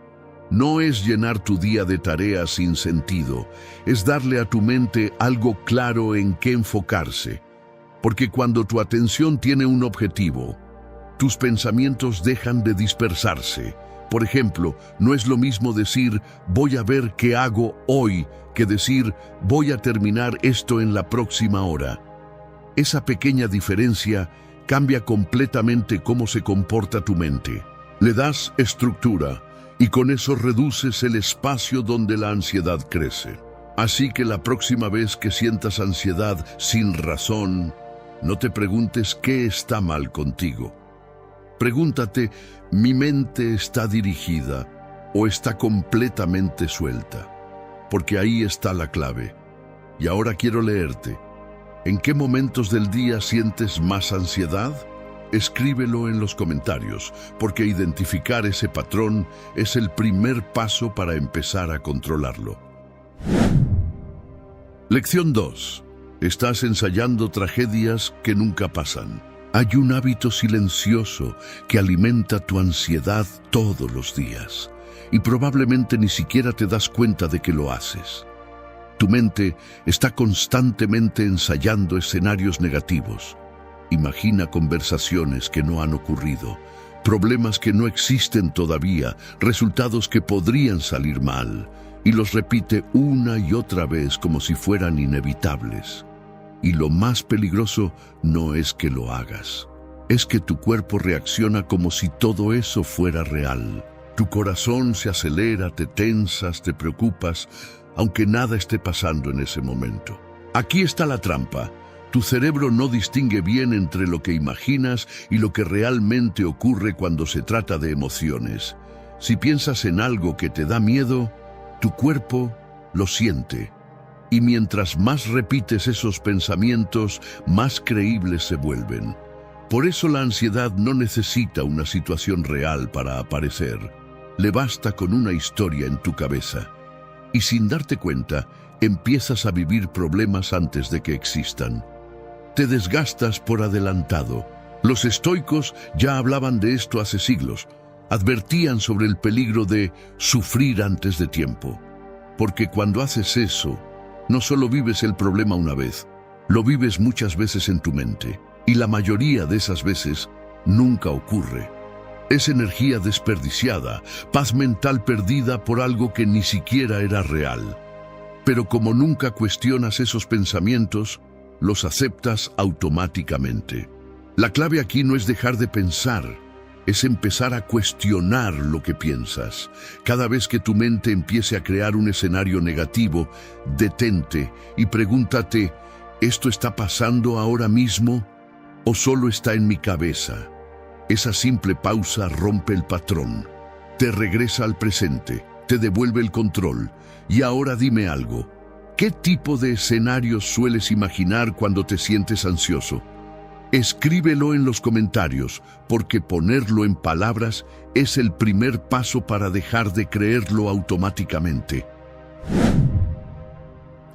A: No es llenar tu día de tareas sin sentido, es darle a tu mente algo claro en qué enfocarse. Porque cuando tu atención tiene un objetivo, tus pensamientos dejan de dispersarse. Por ejemplo, no es lo mismo decir voy a ver qué hago hoy que decir voy a terminar esto en la próxima hora. Esa pequeña diferencia cambia completamente cómo se comporta tu mente. Le das estructura, y con eso reduces el espacio donde la ansiedad crece. Así que la próxima vez que sientas ansiedad sin razón, no te preguntes qué está mal contigo. Pregúntate, ¿mi mente está dirigida o está completamente suelta? Porque ahí está la clave. Y ahora quiero leerte. ¿En qué momentos del día sientes más ansiedad? Escríbelo en los comentarios, porque identificar ese patrón es el primer paso para empezar a controlarlo. Lección 2. Estás ensayando tragedias que nunca pasan. Hay un hábito silencioso que alimenta tu ansiedad todos los días y probablemente ni siquiera te das cuenta de que lo haces. Tu mente está constantemente ensayando escenarios negativos. Imagina conversaciones que no han ocurrido, problemas que no existen todavía, resultados que podrían salir mal, y los repite una y otra vez como si fueran inevitables. Y lo más peligroso no es que lo hagas, es que tu cuerpo reacciona como si todo eso fuera real. Tu corazón se acelera, te tensas, te preocupas, aunque nada esté pasando en ese momento. Aquí está la trampa. Tu cerebro no distingue bien entre lo que imaginas y lo que realmente ocurre cuando se trata de emociones. Si piensas en algo que te da miedo, tu cuerpo lo siente. Y mientras más repites esos pensamientos, más creíbles se vuelven. Por eso la ansiedad no necesita una situación real para aparecer. Le basta con una historia en tu cabeza. Y sin darte cuenta, empiezas a vivir problemas antes de que existan. Te desgastas por adelantado. Los estoicos ya hablaban de esto hace siglos. Advertían sobre el peligro de sufrir antes de tiempo. Porque cuando haces eso, no solo vives el problema una vez, lo vives muchas veces en tu mente. Y la mayoría de esas veces nunca ocurre. Es energía desperdiciada, paz mental perdida por algo que ni siquiera era real. Pero como nunca cuestionas esos pensamientos, los aceptas automáticamente. La clave aquí no es dejar de pensar, es empezar a cuestionar lo que piensas. Cada vez que tu mente empiece a crear un escenario negativo, detente y pregúntate, ¿esto está pasando ahora mismo o solo está en mi cabeza? Esa simple pausa rompe el patrón, te regresa al presente, te devuelve el control. Y ahora dime algo, ¿qué tipo de escenarios sueles imaginar cuando te sientes ansioso? Escríbelo en los comentarios, porque ponerlo en palabras es el primer paso para dejar de creerlo automáticamente.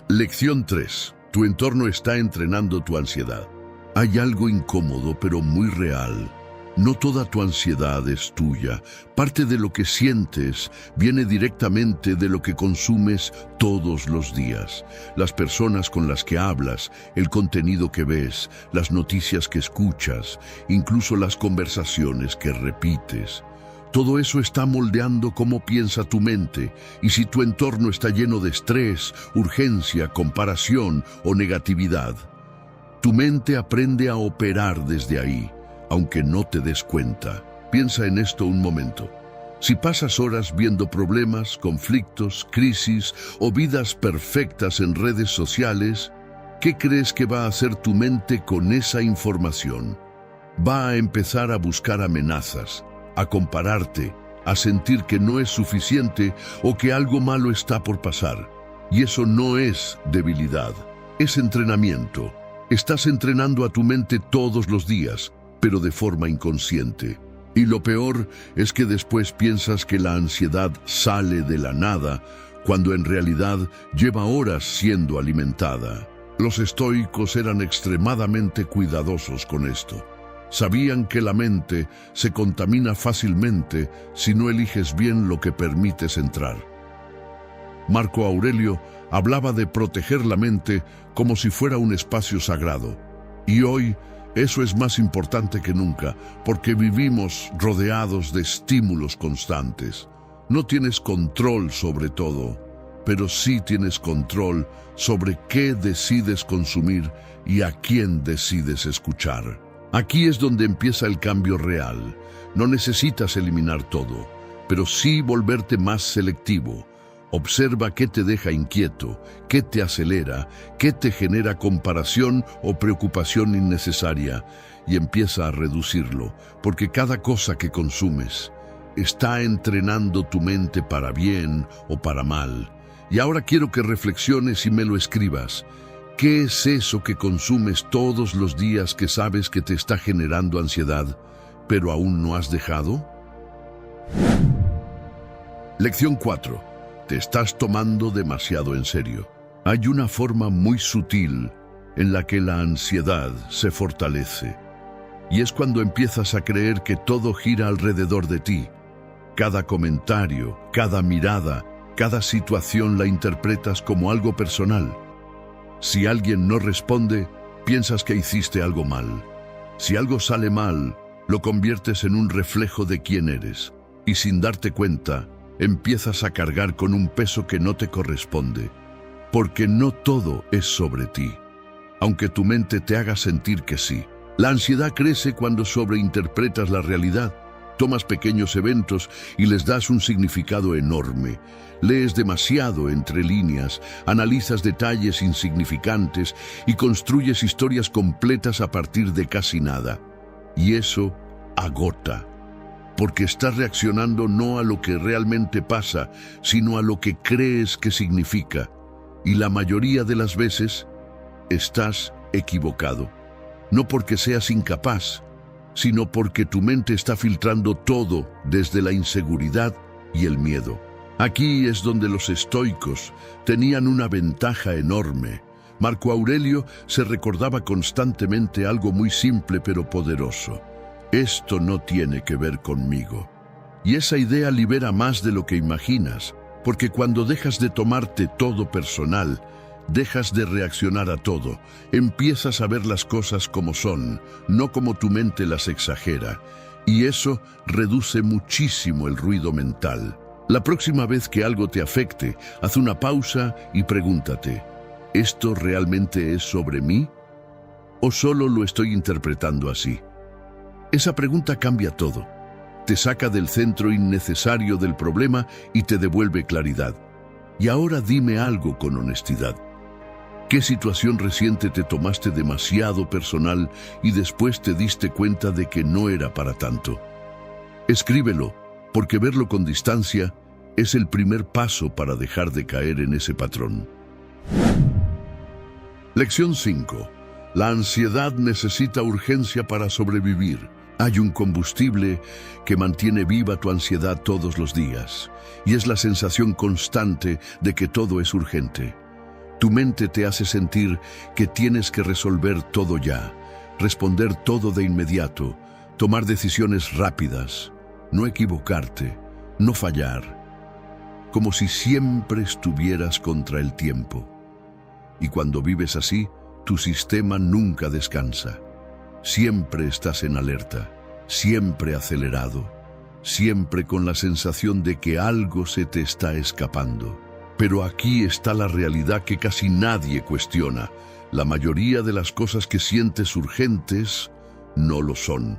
A: Lección 3. Tu entorno está entrenando tu ansiedad. Hay algo incómodo pero muy real. No toda tu ansiedad es tuya. Parte de lo que sientes viene directamente de lo que consumes todos los días. Las personas con las que hablas, el contenido que ves, las noticias que escuchas, incluso las conversaciones que repites. Todo eso está moldeando cómo piensa tu mente, y si tu entorno está lleno de estrés, urgencia, comparación o negatividad, tu mente aprende a operar desde ahí. Aunque no te des cuenta. Piensa en esto un momento. Si pasas horas viendo problemas, conflictos, crisis o vidas perfectas en redes sociales, ¿qué crees que va a hacer tu mente con esa información? Va a empezar a buscar amenazas, a compararte, a sentir que no es suficiente o que algo malo está por pasar. Y eso no es debilidad, es entrenamiento. Estás entrenando a tu mente todos los días, pero de forma inconsciente. Y lo peor es que después piensas que la ansiedad sale de la nada, cuando en realidad lleva horas siendo alimentada. Los estoicos eran extremadamente cuidadosos con esto. Sabían que la mente se contamina fácilmente si no eliges bien lo que permites entrar. Marco Aurelio hablaba de proteger la mente como si fuera un espacio sagrado. Y hoy, eso es más importante que nunca, porque vivimos rodeados de estímulos constantes. No tienes control sobre todo, pero sí tienes control sobre qué decides consumir y a quién decides escuchar. Aquí es donde empieza el cambio real. No necesitas eliminar todo, pero sí volverte más selectivo. Observa qué te deja inquieto, qué te acelera, qué te genera comparación o preocupación innecesaria, y empieza a reducirlo, porque cada cosa que consumes está entrenando tu mente para bien o para mal. Y ahora quiero que reflexiones y me lo escribas. ¿Qué es eso que consumes todos los días que sabes que te está generando ansiedad, pero aún no has dejado? Lección 4. Te estás tomando demasiado en serio. Hay una forma muy sutil en la que la ansiedad se fortalece. Y es cuando empiezas a creer que todo gira alrededor de ti. Cada comentario, cada mirada, cada situación la interpretas como algo personal. Si alguien no responde, piensas que hiciste algo mal. Si algo sale mal, lo conviertes en un reflejo de quién eres. Y sin darte cuenta, empiezas a cargar con un peso que no te corresponde. Porque no todo es sobre ti, aunque tu mente te haga sentir que sí. La ansiedad crece cuando sobreinterpretas la realidad. Tomas pequeños eventos y les das un significado enorme. Lees demasiado entre líneas, analizas detalles insignificantes y construyes historias completas a partir de casi nada. Y eso agota, porque estás reaccionando no a lo que realmente pasa, sino a lo que crees que significa. Y la mayoría de las veces estás equivocado. No porque seas incapaz, sino porque tu mente está filtrando todo desde la inseguridad y el miedo. Aquí es donde los estoicos tenían una ventaja enorme. Marco Aurelio se recordaba constantemente algo muy simple pero poderoso. Esto no tiene que ver conmigo. Y esa idea libera más de lo que imaginas, porque cuando dejas de tomarte todo personal, dejas de reaccionar a todo, empiezas a ver las cosas como son, no como tu mente las exagera, y eso reduce muchísimo el ruido mental. La próxima vez que algo te afecte, haz una pausa y pregúntate, ¿esto realmente es sobre mí? ¿O solo lo estoy interpretando así? Esa pregunta cambia todo. Te saca del centro innecesario del problema y te devuelve claridad. Y ahora dime algo con honestidad. ¿Qué situación reciente te tomaste demasiado personal y después te diste cuenta de que no era para tanto? Escríbelo, porque verlo con distancia es el primer paso para dejar de caer en ese patrón. Lección 5. La ansiedad necesita urgencia para sobrevivir. Hay un combustible que mantiene viva tu ansiedad todos los días, y es la sensación constante de que todo es urgente. Tu mente te hace sentir que tienes que resolver todo ya, responder todo de inmediato, tomar decisiones rápidas, no equivocarte, no fallar, como si siempre estuvieras contra el tiempo. Y cuando vives así, tu sistema nunca descansa. Siempre estás en alerta, siempre acelerado, siempre con la sensación de que algo se te está escapando. Pero aquí está la realidad que casi nadie cuestiona. La mayoría de las cosas que sientes urgentes no lo son.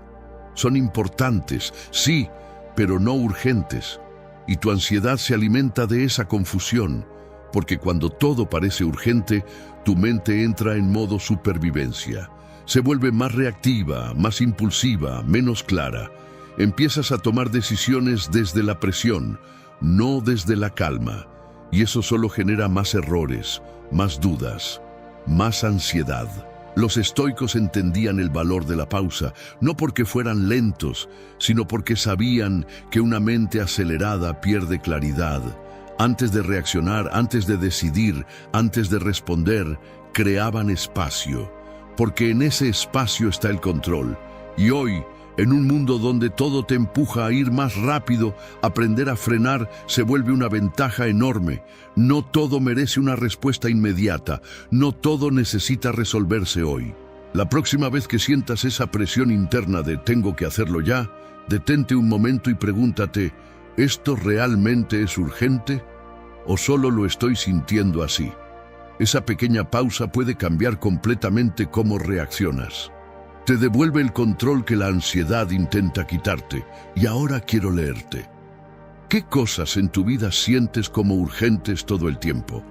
A: Son importantes, sí, pero no urgentes. Y tu ansiedad se alimenta de esa confusión, porque cuando todo parece urgente, tu mente entra en modo supervivencia. Se vuelve más reactiva, más impulsiva, menos clara. Empiezas a tomar decisiones desde la presión, no desde la calma. Y eso solo genera más errores, más dudas, más ansiedad. Los estoicos entendían el valor de la pausa, no porque fueran lentos, sino porque sabían que una mente acelerada pierde claridad. Antes de reaccionar, antes de decidir, antes de responder, creaban espacio, porque en ese espacio está el control. Y hoy, en un mundo donde todo te empuja a ir más rápido, aprender a frenar se vuelve una ventaja enorme. No todo merece una respuesta inmediata, no todo necesita resolverse hoy. La próxima vez que sientas esa presión interna de tengo que hacerlo ya, detente un momento y pregúntate, ¿esto realmente es urgente? ¿O solo lo estoy sintiendo así? Esa pequeña pausa puede cambiar completamente cómo reaccionas. Te devuelve el control que la ansiedad intenta quitarte. Y ahora quiero leerte. ¿Qué cosas en tu vida sientes como urgentes todo el tiempo,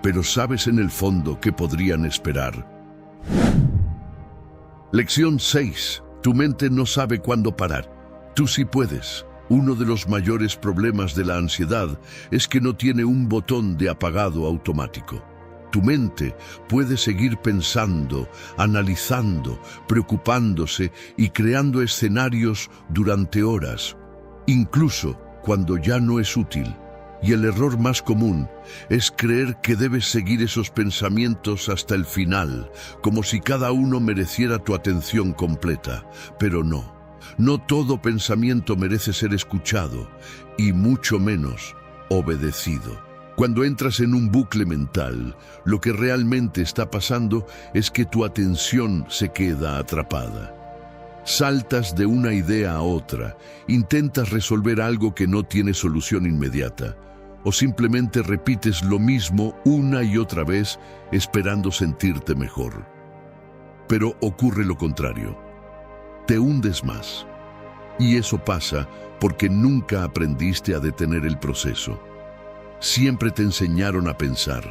A: pero sabes en el fondo que podrían esperar? Lección 6. Tu mente no sabe cuándo parar. Tú sí puedes. Uno de los mayores problemas de la ansiedad es que no tiene un botón de apagado automático. Tu mente puede seguir pensando, analizando, preocupándose y creando escenarios durante horas, incluso cuando ya no es útil. Y el error más común es creer que debes seguir esos pensamientos hasta el final, como si cada uno mereciera tu atención completa. Pero no, no todo pensamiento merece ser escuchado, y mucho menos obedecido. Cuando entras en un bucle mental, lo que realmente está pasando es que tu atención se queda atrapada. Saltas de una idea a otra, intentas resolver algo que no tiene solución inmediata, o simplemente repites lo mismo una y otra vez esperando sentirte mejor. Pero ocurre lo contrario. Te hundes más. Y eso pasa porque nunca aprendiste a detener el proceso. Siempre te enseñaron a pensar,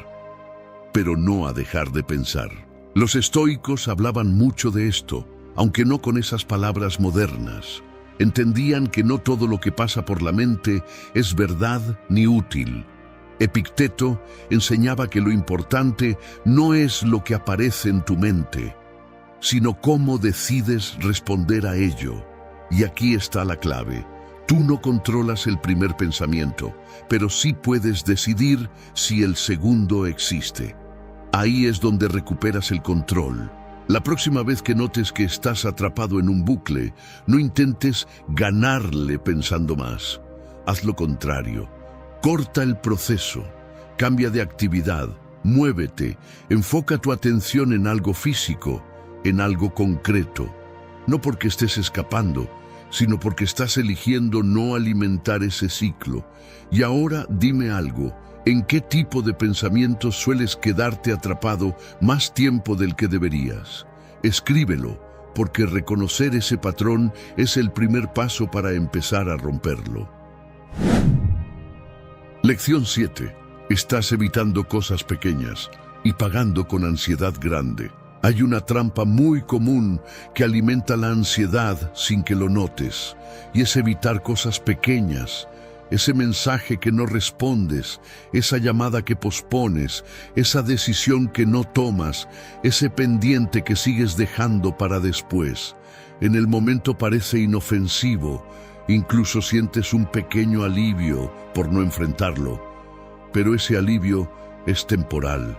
A: pero no a dejar de pensar. Los estoicos hablaban mucho de esto, aunque no con esas palabras modernas. Entendían que no todo lo que pasa por la mente es verdad ni útil. Epicteto enseñaba que lo importante no es lo que aparece en tu mente, sino cómo decides responder a ello. Y aquí está la clave. Tú no controlas el primer pensamiento, pero sí puedes decidir si el segundo existe. Ahí es donde recuperas el control. La próxima vez que notes que estás atrapado en un bucle, no intentes ganarle pensando más. Haz lo contrario. Corta el proceso. Cambia de actividad. Muévete. Enfoca tu atención en algo físico, en algo concreto. No porque estés escapando, sino porque estás eligiendo no alimentar ese ciclo. Y ahora dime algo. ¿En qué tipo de pensamientos sueles quedarte atrapado más tiempo del que deberías? Escríbelo, porque reconocer ese patrón es el primer paso para empezar a romperlo. Lección 7. Estás evitando cosas pequeñas y pagando con ansiedad grande. Hay una trampa muy común que alimenta la ansiedad sin que lo notes, y es evitar cosas pequeñas. Ese mensaje que no respondes, esa llamada que pospones, esa decisión que no tomas, ese pendiente que sigues dejando para después. En el momento parece inofensivo, incluso sientes un pequeño alivio por no enfrentarlo. Pero ese alivio es temporal,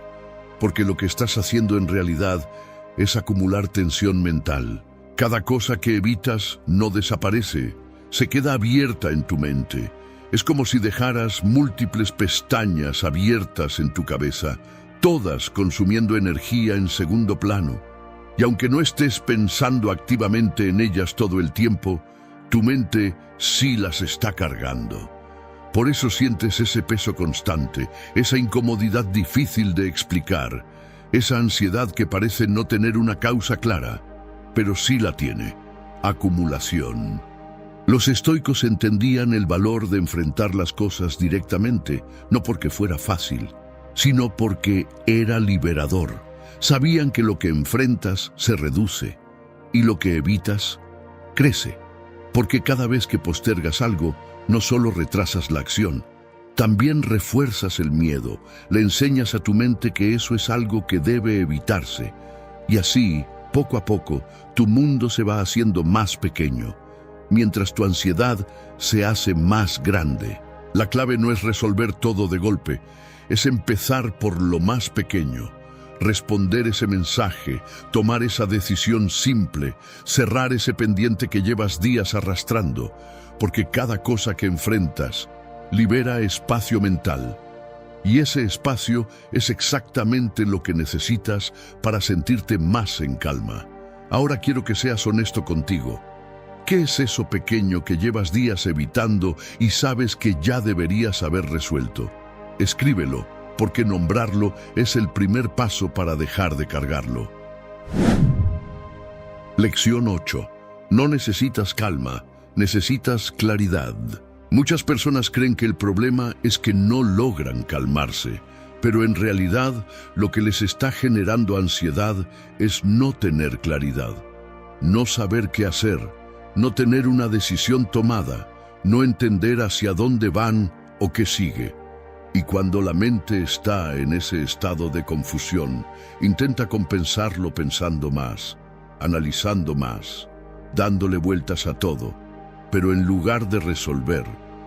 A: porque lo que estás haciendo en realidad es acumular tensión mental. Cada cosa que evitas no desaparece, se queda abierta en tu mente. Es como si dejaras múltiples pestañas abiertas en tu cabeza, todas consumiendo energía en segundo plano. Y aunque no estés pensando activamente en ellas todo el tiempo, tu mente sí las está cargando. Por eso sientes ese peso constante, esa incomodidad difícil de explicar, esa ansiedad que parece no tener una causa clara, pero sí la tiene: acumulación. Los estoicos entendían el valor de enfrentar las cosas directamente, no porque fuera fácil, sino porque era liberador. Sabían que lo que enfrentas se reduce y lo que evitas crece, porque cada vez que postergas algo, no solo retrasas la acción, también refuerzas el miedo, le enseñas a tu mente que eso es algo que debe evitarse, y así, poco a poco, tu mundo se va haciendo más pequeño, mientras tu ansiedad se hace más grande. La clave no es resolver todo de golpe, es empezar por lo más pequeño, responder ese mensaje, tomar esa decisión simple, cerrar ese pendiente que llevas días arrastrando, porque cada cosa que enfrentas libera espacio mental, y ese espacio es exactamente lo que necesitas para sentirte más en calma. Ahora quiero que seas honesto contigo. ¿Qué es eso pequeño que llevas días evitando y sabes que ya deberías haber resuelto? Escríbelo, porque nombrarlo es el primer paso para dejar de cargarlo. Lección 8. No necesitas calma, necesitas claridad. Muchas personas creen que el problema es que no logran calmarse, pero en realidad lo que les está generando ansiedad es no tener claridad, no saber qué hacer, no tener una decisión tomada, no entender hacia dónde van o qué sigue. Y cuando la mente está en ese estado de confusión, intenta compensarlo pensando más, analizando más, dándole vueltas a todo, pero en lugar de resolver,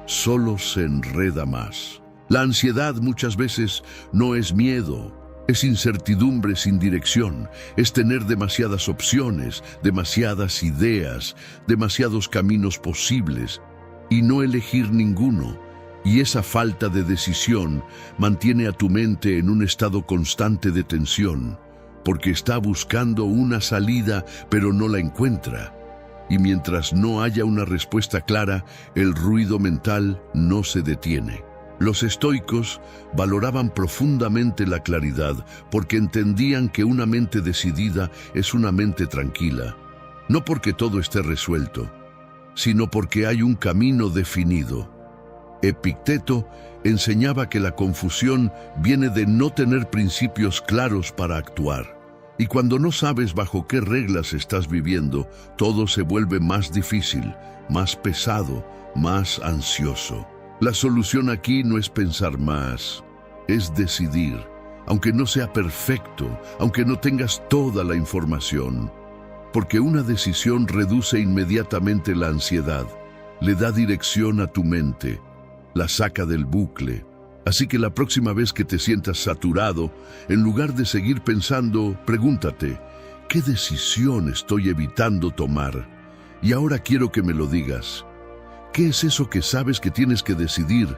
A: solo se enreda más. La ansiedad muchas veces no es miedo, es incertidumbre sin dirección, es tener demasiadas opciones, demasiadas ideas, demasiados caminos posibles y no elegir ninguno. Y esa falta de decisión mantiene a tu mente en un estado constante de tensión, porque está buscando una salida pero no la encuentra. Y mientras no haya una respuesta clara, el ruido mental no se detiene. Los estoicos valoraban profundamente la claridad porque entendían que una mente decidida es una mente tranquila, no porque todo esté resuelto, sino porque hay un camino definido. Epicteto enseñaba que la confusión viene de no tener principios claros para actuar. Y cuando no sabes bajo qué reglas estás viviendo, todo se vuelve más difícil, más pesado, más ansioso. La solución aquí no es pensar más, es decidir, aunque no sea perfecto, aunque no tengas toda la información. Porque una decisión reduce inmediatamente la ansiedad, le da dirección a tu mente, la saca del bucle. Así que la próxima vez que te sientas saturado, en lugar de seguir pensando, pregúntate, ¿qué decisión estoy evitando tomar? Y ahora quiero que me lo digas. ¿Qué es eso que sabes que tienes que decidir,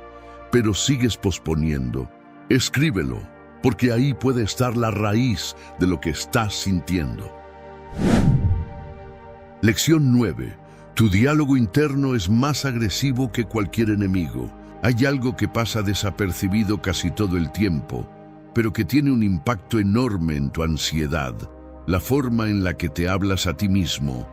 A: pero sigues posponiendo? Escríbelo, porque ahí puede estar la raíz de lo que estás sintiendo. Lección 9. Tu diálogo interno es más agresivo que cualquier enemigo. Hay algo que pasa desapercibido casi todo el tiempo, pero que tiene un impacto enorme en tu ansiedad, la forma en la que te hablas a ti mismo.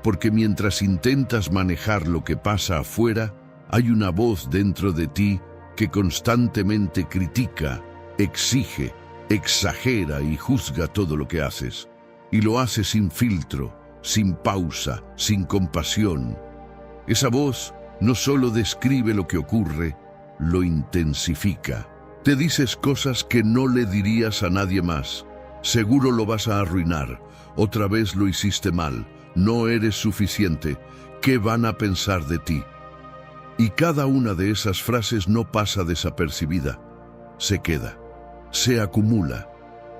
A: Porque mientras intentas manejar lo que pasa afuera, hay una voz dentro de ti que constantemente critica, exige, exagera y juzga todo lo que haces. Y lo hace sin filtro, sin pausa, sin compasión. Esa voz no solo describe lo que ocurre, lo intensifica. Te dices cosas que no le dirías a nadie más. Seguro lo vas a arruinar. Otra vez lo hiciste mal. No eres suficiente. ¿Qué van a pensar de ti? Y cada una de esas frases no pasa desapercibida. Se queda, se acumula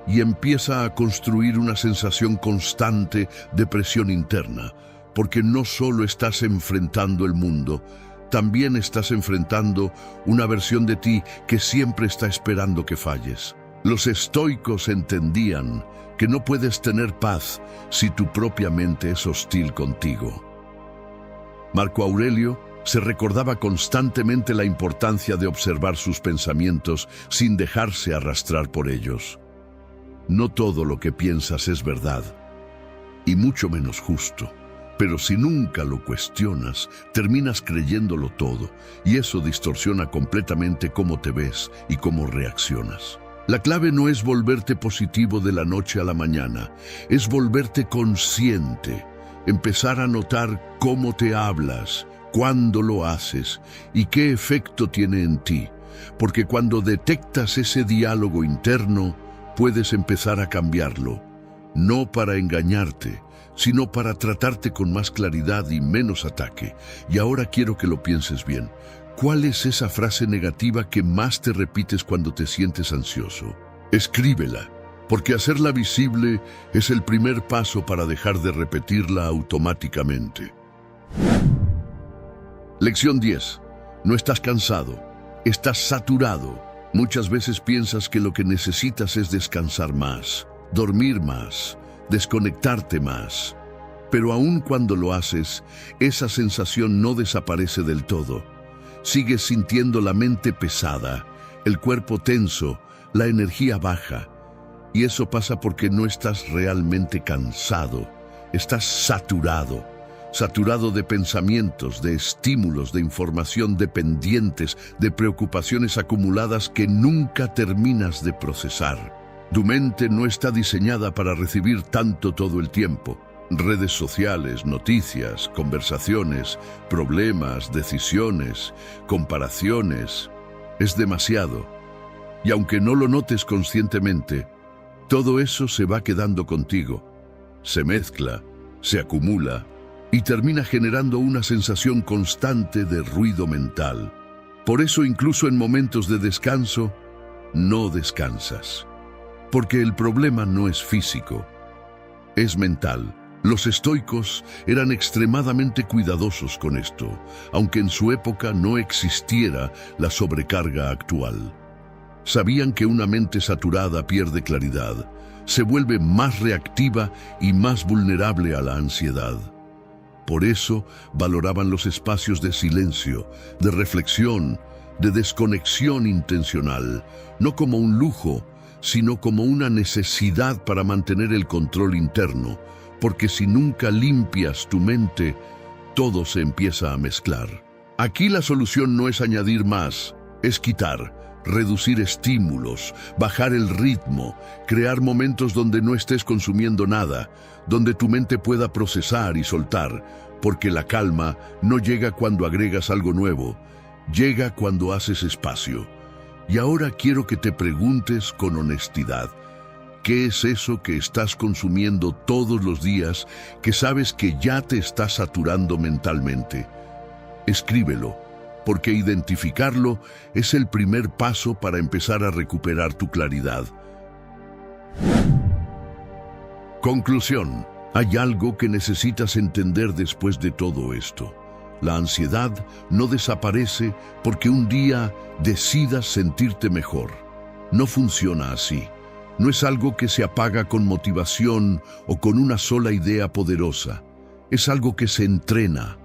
A: y empieza a construir una sensación constante de presión interna, porque no solo estás enfrentando el mundo, también estás enfrentando una versión de ti que siempre está esperando que falles. Los estoicos entendían que no puedes tener paz si tu propia mente es hostil contigo. Marco Aurelio se recordaba constantemente la importancia de observar sus pensamientos sin dejarse arrastrar por ellos. No todo lo que piensas es verdad, y mucho menos justo. Pero si nunca lo cuestionas, terminas creyéndolo todo, y eso distorsiona completamente cómo te ves y cómo reaccionas. La clave no es volverte positivo de la noche a la mañana, es volverte consciente, empezar a notar cómo te hablas, cuándo lo haces y qué efecto tiene en ti. Porque cuando detectas ese diálogo interno, puedes empezar a cambiarlo, no para engañarte, sino para tratarte con más claridad y menos ataque. Y ahora quiero que lo pienses bien. ¿Cuál es esa frase negativa que más te repites cuando te sientes ansioso? Escríbela, porque hacerla visible es el primer paso para dejar de repetirla automáticamente. Lección 10. No estás cansado, estás saturado. Muchas veces piensas que lo que necesitas es descansar más, dormir más, desconectarte más. Pero aun cuando lo haces, esa sensación no desaparece del todo. Sigues sintiendo la mente pesada, el cuerpo tenso, la energía baja. Y eso pasa porque no estás realmente cansado, estás saturado. Saturado de pensamientos, de estímulos, de información dependientes, de preocupaciones acumuladas que nunca terminas de procesar. Tu mente no está diseñada para recibir tanto todo el tiempo. Redes sociales, noticias, conversaciones, problemas, decisiones, comparaciones. Es demasiado. Y aunque no lo notes conscientemente, todo eso se va quedando contigo. Se mezcla, se acumula y termina generando una sensación constante de ruido mental. Por eso incluso en momentos de descanso, no descansas. Porque el problema no es físico, es mental. Los estoicos eran extremadamente cuidadosos con esto, aunque en su época no existiera la sobrecarga actual. Sabían que una mente saturada pierde claridad, se vuelve más reactiva y más vulnerable a la ansiedad. Por eso valoraban los espacios de silencio, de reflexión, de desconexión intencional, no como un lujo, sino como una necesidad para mantener el control interno, porque si nunca limpias tu mente, todo se empieza a mezclar. Aquí la solución no es añadir más, es quitar, reducir estímulos, bajar el ritmo, crear momentos donde no estés consumiendo nada, donde tu mente pueda procesar y soltar, porque la calma no llega cuando agregas algo nuevo, llega cuando haces espacio. Y ahora quiero que te preguntes con honestidad, ¿qué es eso que estás consumiendo todos los días que sabes que ya te está saturando mentalmente? Escríbelo, porque identificarlo es el primer paso para empezar a recuperar tu claridad. Conclusión. Hay algo que necesitas entender después de todo esto. La ansiedad no desaparece porque un día decidas sentirte mejor. No funciona así. No es algo que se apaga con motivación o con una sola idea poderosa. Es algo que se entrena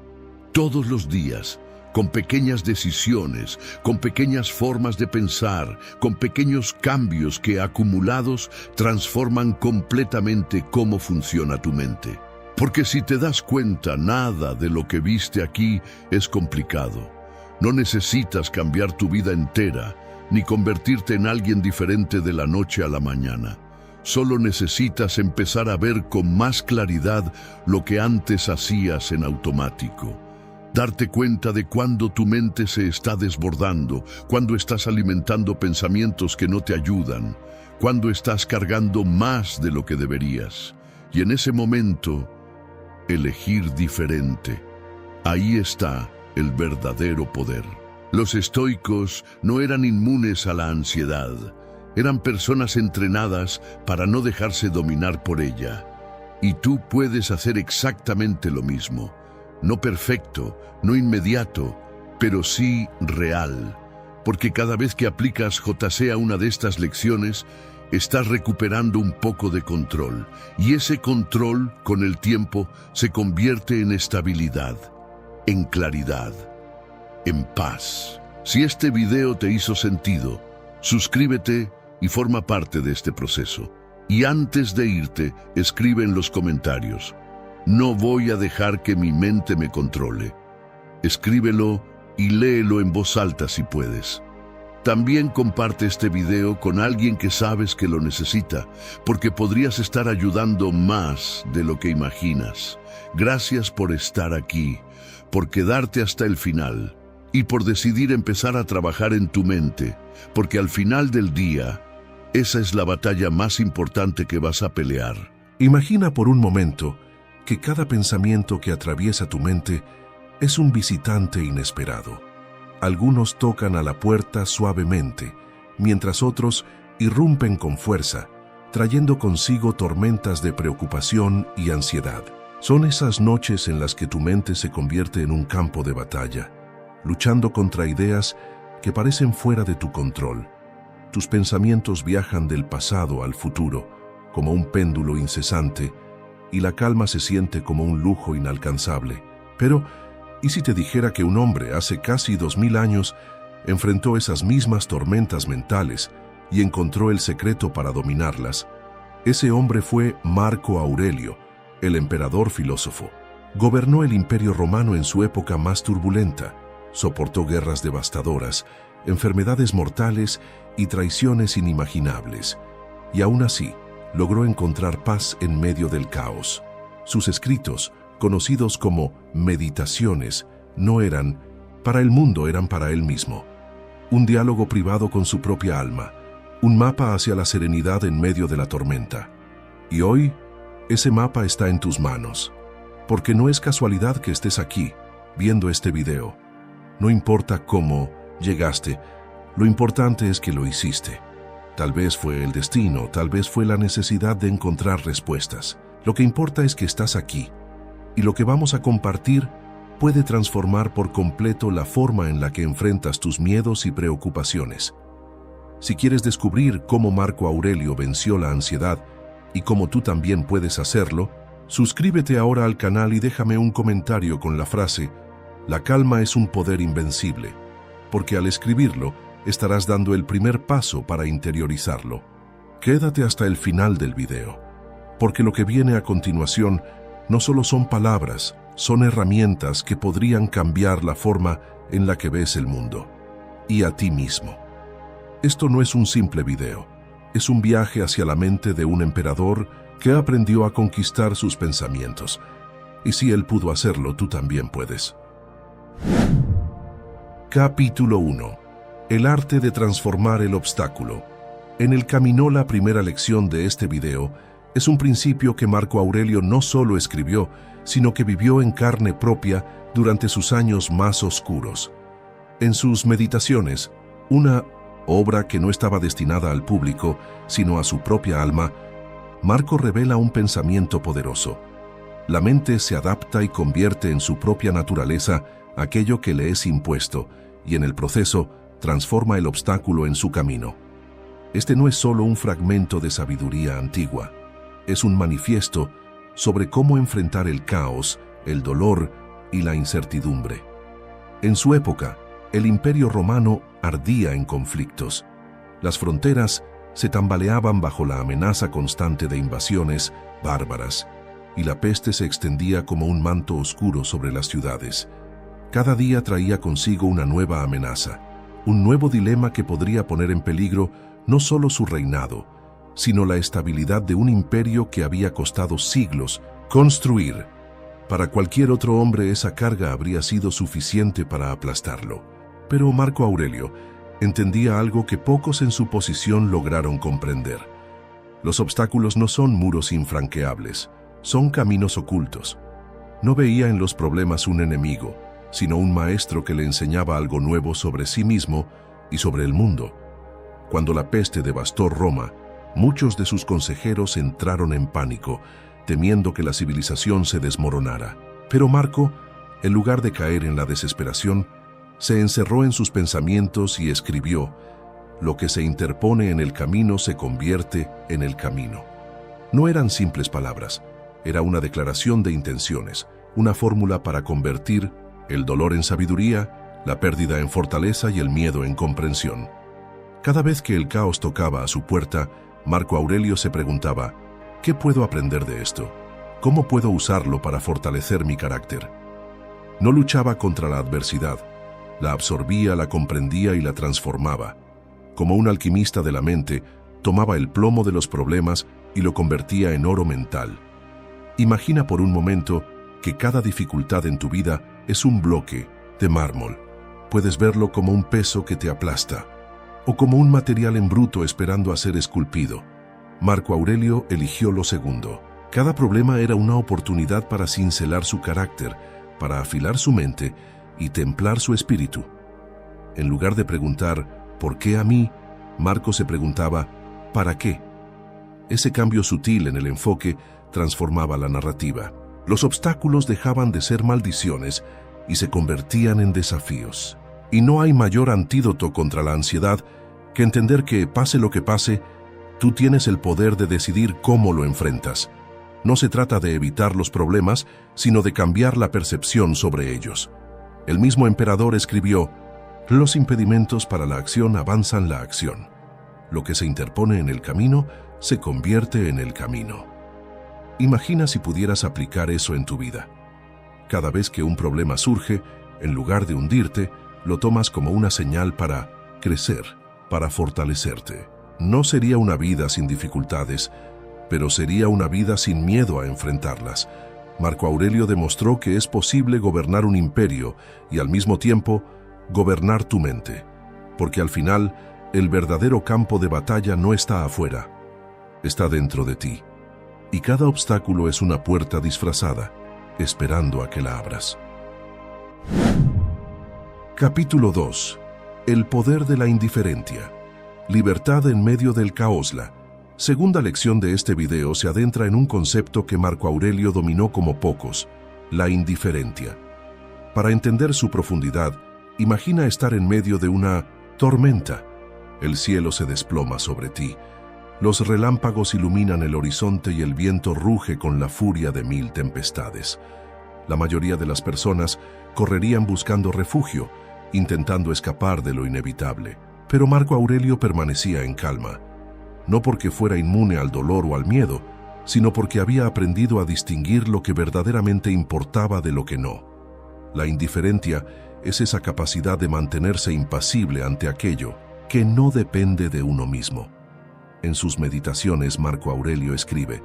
A: todos los días, con pequeñas decisiones, con pequeñas formas de pensar, con pequeños cambios que acumulados transforman completamente cómo funciona tu mente. Porque si te das cuenta, nada de lo que viste aquí es complicado. No necesitas cambiar tu vida entera, ni convertirte en alguien diferente de la noche a la mañana. Solo necesitas empezar a ver con más claridad lo que antes hacías en automático. Darte cuenta de cuando tu mente se está desbordando, cuando estás alimentando pensamientos que no te ayudan, cuando estás cargando más de lo que deberías. Y en ese momento, elegir diferente. Ahí está el verdadero poder. Los estoicos no eran inmunes a la ansiedad. Eran personas entrenadas para no dejarse dominar por ella. Y tú puedes hacer exactamente lo mismo. No perfecto, no inmediato, pero sí real. Porque cada vez que aplicas JC a una de estas lecciones, estás recuperando un poco de control. Y ese control, con el tiempo, se convierte en estabilidad, en claridad, en paz. Si este video te hizo sentido, suscríbete y forma parte de este proceso. Y antes de irte, escribe en los comentarios: no voy a dejar que mi mente me controle. Escríbelo y léelo en voz alta si puedes. También comparte este video con alguien que sabes que lo necesita, porque podrías estar ayudando más de lo que imaginas. Gracias por estar aquí, por quedarte hasta el final y por decidir empezar a trabajar en tu mente, porque al final del día, esa es la batalla más importante que vas a pelear.
B: Imagina por un momento que cada pensamiento que atraviesa tu mente es un visitante inesperado. Algunos tocan a la puerta suavemente, mientras otros irrumpen con fuerza, trayendo consigo tormentas de preocupación y ansiedad. Son esas noches en las que tu mente se convierte en un campo de batalla, luchando contra ideas que parecen fuera de tu control. Tus pensamientos viajan del pasado al futuro, como un péndulo incesante, y la calma se siente como un lujo inalcanzable. Pero, ¿y si te dijera que un hombre hace casi 2000 años enfrentó esas mismas tormentas mentales y encontró el secreto para dominarlas? Ese hombre fue Marco Aurelio, el emperador filósofo. Gobernó el Imperio Romano en su época más turbulenta, soportó guerras devastadoras, enfermedades mortales y traiciones inimaginables, y aún así logró encontrar paz en medio del caos. Sus escritos, conocidos como meditaciones, no eran para el mundo, eran para él mismo. Un diálogo privado con su propia alma, un mapa hacia la serenidad en medio de la tormenta. Y hoy, ese mapa está en tus manos, porque no es casualidad que estés aquí, viendo este video. No importa cómo Llegaste. Lo importante es que lo hiciste. Tal vez fue el destino, tal vez fue la necesidad de encontrar respuestas. Lo que importa es que estás aquí, y lo que vamos a compartir puede transformar por completo la forma en la que enfrentas tus miedos y preocupaciones. Si quieres descubrir cómo Marco Aurelio venció la ansiedad y cómo tú también puedes hacerlo, suscríbete ahora al canal y déjame un comentario con la frase «La calma es un poder invencible», porque al escribirlo estarás dando el primer paso para interiorizarlo. Quédate hasta el final del video, porque lo que viene a continuación no solo son palabras, son herramientas que podrían cambiar la forma en la que ves el mundo y a ti mismo. Esto no es un simple video, es un viaje hacia la mente de un emperador que aprendió a conquistar sus pensamientos. Y si él pudo hacerlo, tú también puedes. Capítulo 1. El arte de transformar el obstáculo. En el camino, la primera lección de este video es un principio que Marco Aurelio no solo escribió, sino que vivió en carne propia durante sus años más oscuros. En sus Meditaciones, una obra que no estaba destinada al público, sino a su propia alma, Marco revela un pensamiento poderoso. La mente se adapta y convierte en su propia naturaleza aquello que le es impuesto, y en el proceso transforma el obstáculo en su camino. Este no es solo un fragmento de sabiduría antigua, es un manifiesto sobre cómo enfrentar el caos, el dolor y la incertidumbre. En su época, el Imperio Romano ardía en conflictos. Las fronteras se tambaleaban bajo la amenaza constante de invasiones bárbaras, y la peste se extendía como un manto oscuro sobre las ciudades. Cada día traía consigo una nueva amenaza, un nuevo dilema que podría poner en peligro no solo su reinado, sino la estabilidad de un imperio que había costado siglos construir. Para cualquier otro hombre esa carga habría sido suficiente para aplastarlo. Pero Marco Aurelio entendía algo que pocos en su posición lograron comprender. Los obstáculos no son muros infranqueables, son caminos ocultos. No veía en los problemas un enemigo, sino un maestro que le enseñaba algo nuevo sobre sí mismo y sobre el mundo. Cuando la peste devastó Roma, muchos de sus consejeros entraron en pánico, temiendo que la civilización se desmoronara. Pero Marco, en lugar de caer en la desesperación, se encerró en sus pensamientos y escribió: «Lo que se interpone en el camino se convierte en el camino». No eran simples palabras, era una declaración de intenciones, una fórmula para convertir el dolor en sabiduría, la pérdida en fortaleza y el miedo en comprensión. Cada vez que el caos tocaba a su puerta, Marco Aurelio se preguntaba: ¿qué puedo aprender de esto? ¿Cómo puedo usarlo para fortalecer mi carácter? No luchaba contra la adversidad, la absorbía, la comprendía y la transformaba. Como un alquimista de la mente, tomaba el plomo de los problemas y lo convertía en oro mental. Imagina por un momento que cada dificultad en tu vida es un bloque de mármol. Puedes verlo como un peso que te aplasta, o como un material en bruto esperando a ser esculpido. Marco Aurelio eligió lo segundo. Cada problema era una oportunidad para cincelar su carácter, para afilar su mente y templar su espíritu. En lugar de preguntar ¿por qué a mí?, Marco se preguntaba ¿para qué? Ese cambio sutil en el enfoque transformaba la narrativa. Los obstáculos dejaban de ser maldiciones y se convertían en desafíos. Y no hay mayor antídoto contra la ansiedad que entender que, pase lo que pase, tú tienes el poder de decidir cómo lo enfrentas. No se trata de evitar los problemas, sino de cambiar la percepción sobre ellos. El mismo emperador escribió: «Los impedimentos para la acción avanzan la acción. Lo que se interpone en el camino se convierte en el camino». Imagina si pudieras aplicar eso en tu vida. Cada vez que un problema surge, en lugar de hundirte, lo tomas como una señal para crecer, para fortalecerte. No sería una vida sin dificultades, pero sería una vida sin miedo a enfrentarlas. Marco Aurelio demostró que es posible gobernar un imperio y al mismo tiempo gobernar tu mente, porque al final el verdadero campo de batalla no está afuera, está dentro de ti. Y cada obstáculo es una puerta disfrazada, esperando a que la abras. Capítulo 2. El poder de la indiferencia. Libertad en medio del caos. La segunda lección de este video se adentra en un concepto que Marco Aurelio dominó como pocos: la indiferencia. Para entender su profundidad, imagina estar en medio de una tormenta. El cielo se desploma sobre ti. Los relámpagos iluminan el horizonte y el viento ruge con la furia de 1000 tempestades. La mayoría de las personas correrían buscando refugio, intentando escapar de lo inevitable. Pero Marco Aurelio permanecía en calma, no porque fuera inmune al dolor o al miedo, sino porque había aprendido a distinguir lo que verdaderamente importaba de lo que no. La indiferencia es esa capacidad de mantenerse impasible ante aquello que no depende de uno mismo. En sus meditaciones, Marco Aurelio escribe: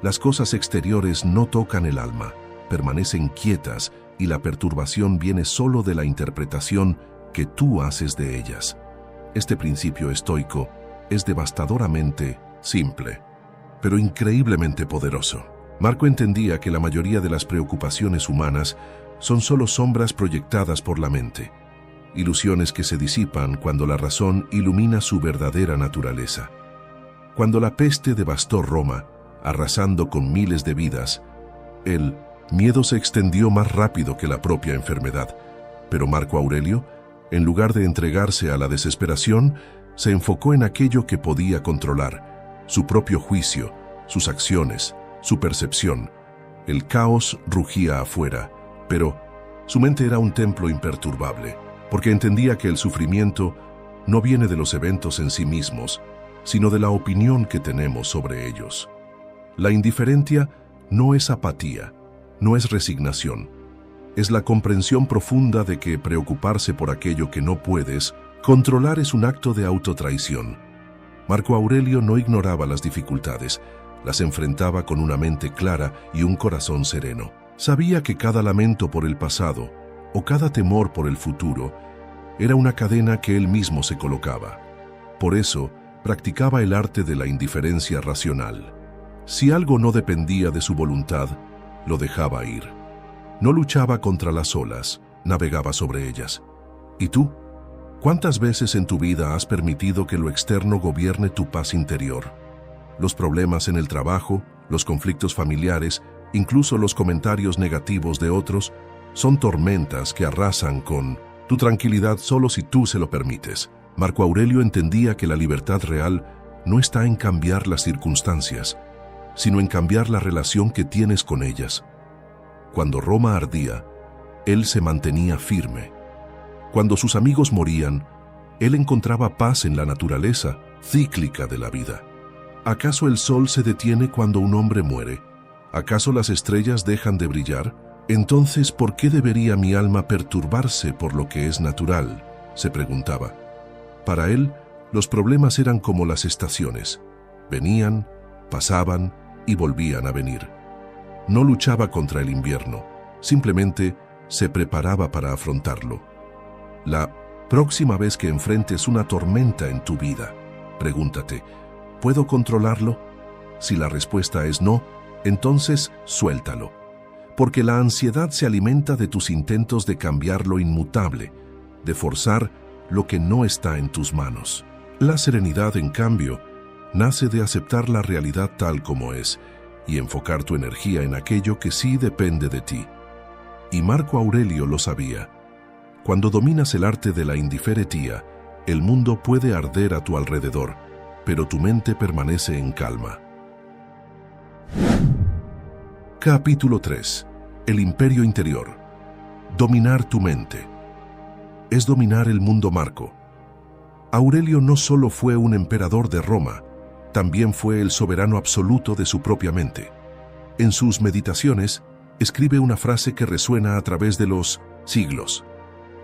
B: las cosas exteriores no tocan el alma, permanecen quietas y la perturbación viene solo de la interpretación que tú haces de ellas. Este principio estoico es devastadoramente simple, pero increíblemente poderoso. Marco entendía que la mayoría de las preocupaciones humanas son solo sombras proyectadas por la mente, ilusiones que se disipan cuando la razón ilumina su verdadera naturaleza. Cuando la peste devastó Roma, arrasando con miles de vidas, el miedo se extendió más rápido que la propia enfermedad. Pero Marco Aurelio, en lugar de entregarse a la desesperación, se enfocó en aquello que podía controlar: su propio juicio, sus acciones, su percepción. El caos rugía afuera, pero su mente era un templo imperturbable, porque entendía que el sufrimiento no viene de los eventos en sí mismos, sino de la opinión que tenemos sobre ellos. La indiferencia no es apatía, no es resignación. Es la comprensión profunda de que preocuparse por aquello que no puedes controlar es un acto de autotraición. Marco Aurelio no ignoraba las dificultades, las enfrentaba con una mente clara y un corazón sereno. Sabía que cada lamento por el pasado o cada temor por el futuro era una cadena que él mismo se colocaba. Por eso, practicaba el arte de la indiferencia racional. Si algo no dependía de su voluntad, lo dejaba ir. No luchaba contra las olas, navegaba sobre ellas. ¿Y tú? ¿Cuántas veces en tu vida has permitido que lo externo gobierne tu paz interior? Los problemas en el trabajo, los conflictos familiares, incluso los comentarios negativos de otros, son tormentas que arrasan con tu tranquilidad solo si tú se lo permites. Marco Aurelio entendía que la libertad real no está en cambiar las circunstancias, sino en cambiar la relación que tienes con ellas. Cuando Roma ardía, él se mantenía firme. Cuando sus amigos morían, él encontraba paz en la naturaleza cíclica de la vida. ¿Acaso el sol se detiene cuando un hombre muere? ¿Acaso las estrellas dejan de brillar? Entonces, ¿por qué debería mi alma perturbarse por lo que es natural?, se preguntaba. Para él, los problemas eran como las estaciones. Venían, pasaban y volvían a venir. No luchaba contra el invierno, simplemente se preparaba para afrontarlo. La próxima vez que enfrentes una tormenta en tu vida, pregúntate: ¿puedo controlarlo? Si la respuesta es no, entonces suéltalo. Porque la ansiedad se alimenta de tus intentos de cambiar lo inmutable, de forzar lo que no está en tus manos. La serenidad, en cambio, nace de aceptar la realidad tal como es y enfocar tu energía en aquello que sí depende de ti. Y Marco Aurelio lo sabía. Cuando dominas el arte de la indiferencia, el mundo puede arder a tu alrededor, pero tu mente permanece en calma. Capítulo 3. El imperio interior. Dominar tu mente. Es dominar el mundo. Marco Aurelio no solo fue un emperador de Roma, también fue el soberano absoluto de su propia mente. En sus meditaciones, escribe una frase que resuena a través de los siglos: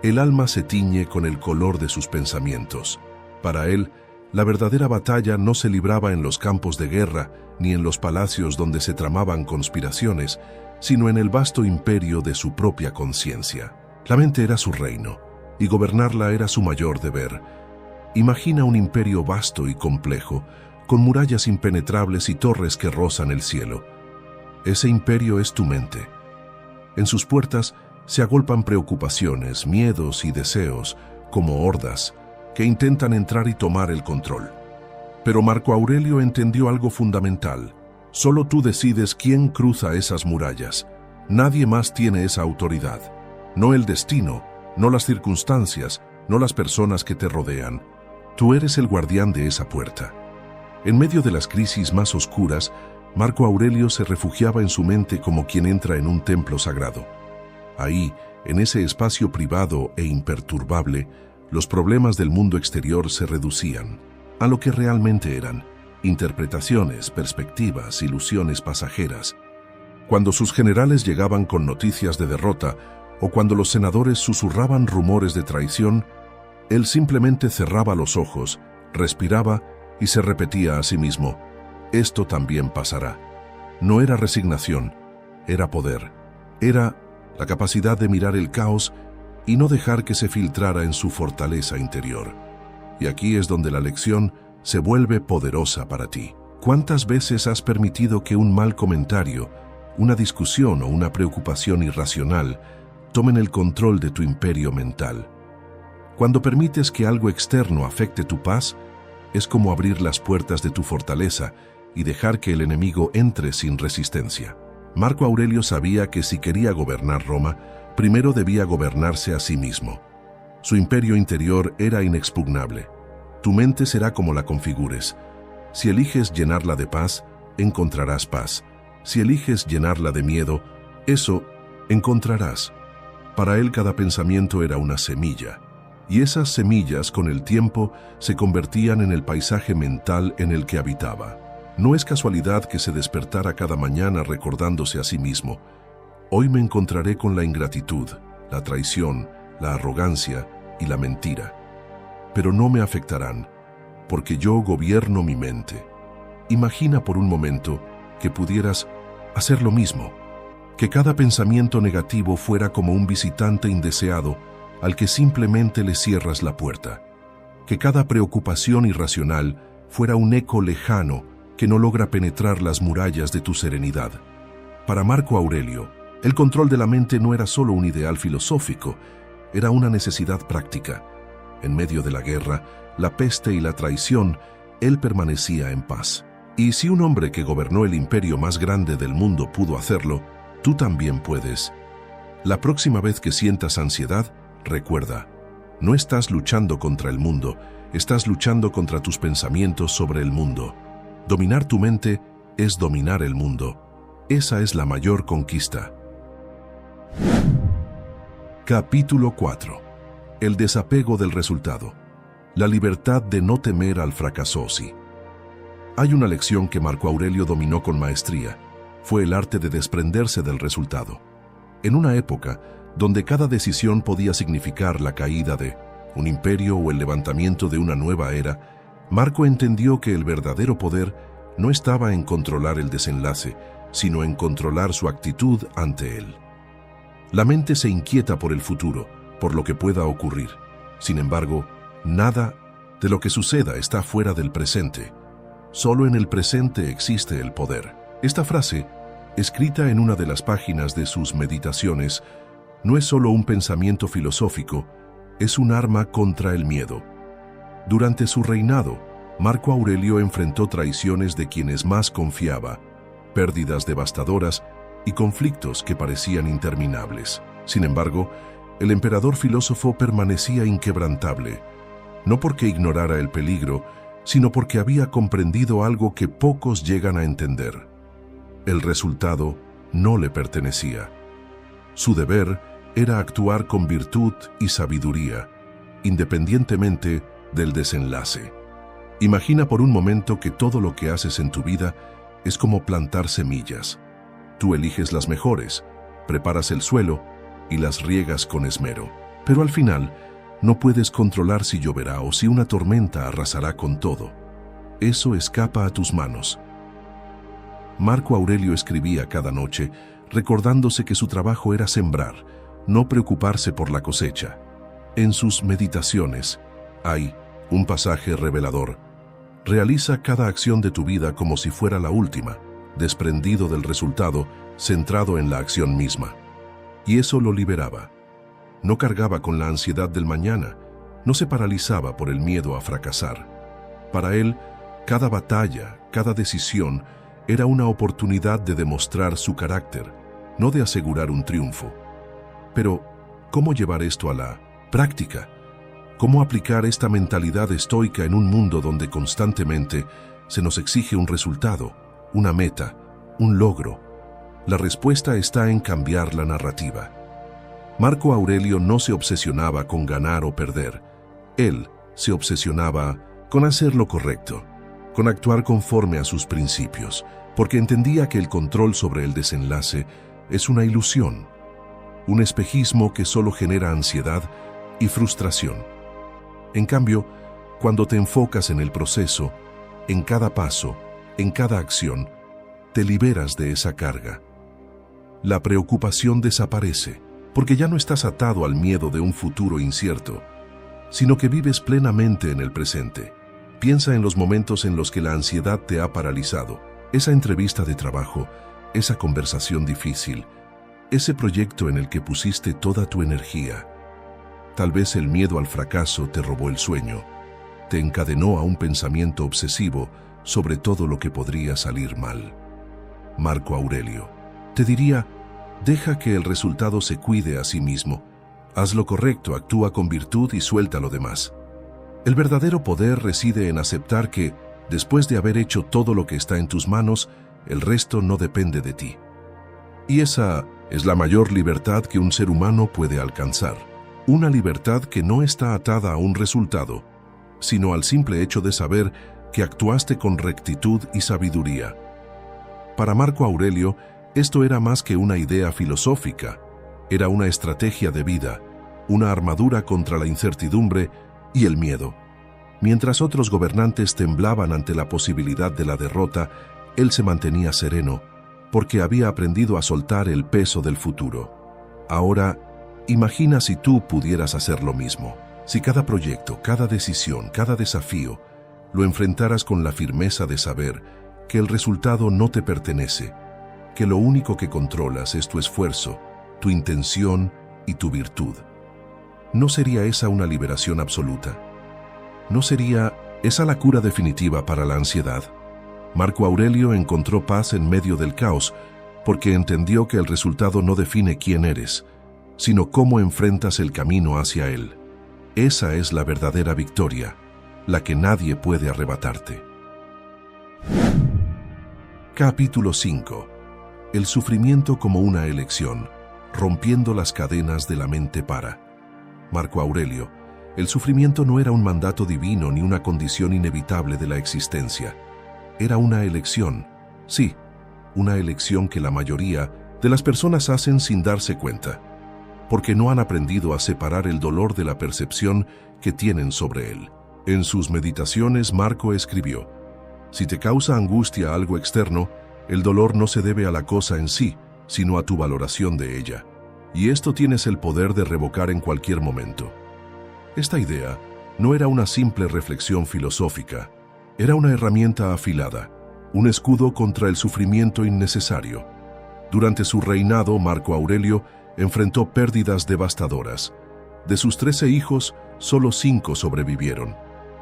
B: el alma se tiñe con el color de sus pensamientos. Para él, la verdadera batalla no se libraba en los campos de guerra ni en los palacios donde se tramaban conspiraciones, sino en el vasto imperio de su propia conciencia. La mente era su reino, y gobernarla era su mayor deber. Imagina un imperio vasto y complejo, con murallas impenetrables y torres que rozan el cielo. Ese imperio es tu mente. En sus puertas se agolpan preocupaciones, miedos y deseos, como hordas, que intentan entrar y tomar el control. Pero Marco Aurelio entendió algo fundamental. Solo tú decides quién cruza esas murallas. Nadie más tiene esa autoridad. No el destino, no las circunstancias, no las personas que te rodean. Tú eres el guardián de esa puerta. En medio de las crisis más oscuras, Marco Aurelio se refugiaba en su mente como quien entra en un templo sagrado. Ahí, en ese espacio privado e imperturbable, los problemas del mundo exterior se reducían a lo que realmente eran: interpretaciones, perspectivas, ilusiones pasajeras. Cuando sus generales llegaban con noticias de derrota o cuando los senadores susurraban rumores de traición, él simplemente cerraba los ojos, respiraba y se repetía a sí mismo: esto también pasará. No era resignación, era poder. Era la capacidad de mirar el caos y no dejar que se filtrara en su fortaleza interior. Y aquí es donde la lección se vuelve poderosa para ti. ¿Cuántas veces has permitido que un mal comentario, una discusión o una preocupación irracional tomen el control de tu imperio mental? Cuando permites que algo externo afecte tu paz, es como abrir las puertas de tu fortaleza y dejar que el enemigo entre sin resistencia. Marco Aurelio sabía que si quería gobernar Roma, primero debía gobernarse a sí mismo. Su imperio interior era inexpugnable. Tu mente será como la configures. Si eliges llenarla de paz, encontrarás paz. Si eliges llenarla de miedo, eso encontrarás. Para él cada pensamiento era una semilla, y esas semillas con el tiempo se convertían en el paisaje mental en el que habitaba. No es casualidad que se despertara cada mañana recordándose a sí mismo: hoy me encontraré con la ingratitud, la traición, la arrogancia y la mentira. Pero no me afectarán, porque yo gobierno mi mente. Imagina por un momento que pudieras hacer lo mismo, que cada pensamiento negativo fuera como un visitante indeseado al que simplemente le cierras la puerta, que cada preocupación irracional fuera un eco lejano que no logra penetrar las murallas de tu serenidad. Para Marco Aurelio, el control de la mente no era solo un ideal filosófico, era una necesidad práctica. En medio de la guerra, la peste y la traición, él permanecía en paz. Y si un hombre que gobernó el imperio más grande del mundo pudo hacerlo, tú también puedes. La próxima vez que sientas ansiedad, recuerda: no estás luchando contra el mundo, estás luchando contra tus pensamientos sobre el mundo. Dominar tu mente es dominar el mundo. Esa es la mayor conquista. Capítulo 4. El desapego del resultado. La libertad de no temer al fracaso. Sí. Hay una lección que Marco Aurelio dominó con maestría. Fue el arte de desprenderse del resultado. En una época donde cada decisión podía significar la caída de un imperio o el levantamiento de una nueva era, Marco entendió que el verdadero poder no estaba en controlar el desenlace, sino en controlar su actitud ante él. La mente se inquieta por el futuro, por lo que pueda ocurrir. Sin embargo, nada de lo que suceda está fuera del presente. Solo en el presente existe el poder. Esta frase, escrita en una de las páginas de sus meditaciones, no es solo un pensamiento filosófico, es un arma contra el miedo. Durante su reinado, Marco Aurelio enfrentó traiciones de quienes más confiaba, pérdidas devastadoras y conflictos que parecían interminables. Sin embargo, el emperador filósofo permanecía inquebrantable, no porque ignorara el peligro, sino porque había comprendido algo que pocos llegan a entender. El resultado no le pertenecía. Su deber era actuar con virtud y sabiduría, independientemente del desenlace. Imagina por un momento que todo lo que haces en tu vida es como plantar semillas. Tú eliges las mejores, preparas el suelo y las riegas con esmero. Pero al final, no puedes controlar si lloverá o si una tormenta arrasará con todo. Eso escapa a tus manos. Marco Aurelio escribía cada noche, recordándose que su trabajo era sembrar, no preocuparse por la cosecha. En sus meditaciones hay un pasaje revelador. Realiza cada acción de tu vida como si fuera la última, desprendido del resultado, centrado en la acción misma. Y eso lo liberaba. No cargaba con la ansiedad del mañana, No se paralizaba por el miedo a fracasar. Para él, cada batalla, cada decisión, era una oportunidad de demostrar su carácter, no de asegurar un triunfo. Pero, ¿cómo llevar esto a la práctica? ¿Cómo aplicar esta mentalidad estoica en un mundo donde constantemente se nos exige un resultado, una meta, un logro? La respuesta está en cambiar la narrativa. Marco Aurelio no se obsesionaba con ganar o perder. Él se obsesionaba con hacer lo correcto, con actuar conforme a sus principios, porque entendía que el control sobre el desenlace es una ilusión, un espejismo que solo genera ansiedad y frustración. En cambio, cuando te enfocas en el proceso, en cada paso, en cada acción, te liberas de esa carga. La preocupación desaparece, porque ya no estás atado al miedo de un futuro incierto, sino que vives plenamente en el presente. Piensa en los momentos en los que la ansiedad te ha paralizado, esa entrevista de trabajo, esa conversación difícil, ese proyecto en el que pusiste toda tu energía. Tal vez el miedo al fracaso te robó el sueño, te encadenó a un pensamiento obsesivo sobre todo lo que podría salir mal. Marco Aurelio te diría: deja que el resultado se cuide a sí mismo. Haz lo correcto, actúa con virtud y suelta lo demás. El verdadero poder reside en aceptar que, después de haber hecho todo lo que está en tus manos, el resto no depende de ti. Y esa es la mayor libertad que un ser humano puede alcanzar. Una libertad que no está atada a un resultado, sino al simple hecho de saber que actuaste con rectitud y sabiduría. Para Marco Aurelio, esto era más que una idea filosófica, era una estrategia de vida, una armadura contra la incertidumbre y el miedo. Mientras otros gobernantes temblaban ante la posibilidad de la derrota, él se mantenía sereno, porque había aprendido a soltar el peso del futuro. Ahora, imagina si tú pudieras hacer lo mismo, si cada proyecto, cada decisión, cada desafío, lo enfrentaras con la firmeza de saber que el resultado no te pertenece, que lo único que controlas es tu esfuerzo, tu intención y tu virtud. ¿No sería esa una liberación absoluta? ¿No sería esa la cura definitiva para la ansiedad? Marco Aurelio encontró paz en medio del caos porque entendió que el resultado no define quién eres, sino cómo enfrentas el camino hacia él. Esa es la verdadera victoria, la que nadie puede arrebatarte. Capítulo 5. El sufrimiento como una elección, rompiendo las cadenas de la mente para Marco Aurelio. El sufrimiento no era un mandato divino ni una condición inevitable de la existencia. Era una elección, sí, una elección que la mayoría de las personas hacen sin darse cuenta, porque no han aprendido a separar el dolor de la percepción que tienen sobre él. En sus meditaciones, Marco escribió: si te causa angustia algo externo, el dolor no se debe a la cosa en sí, sino a tu valoración de ella. Y esto tienes el poder de revocar en cualquier momento. Esta idea no era una simple reflexión filosófica, era una herramienta afilada, un escudo contra el sufrimiento innecesario. Durante su reinado, Marco Aurelio enfrentó pérdidas devastadoras. De sus 13 hijos, solo 5 sobrevivieron.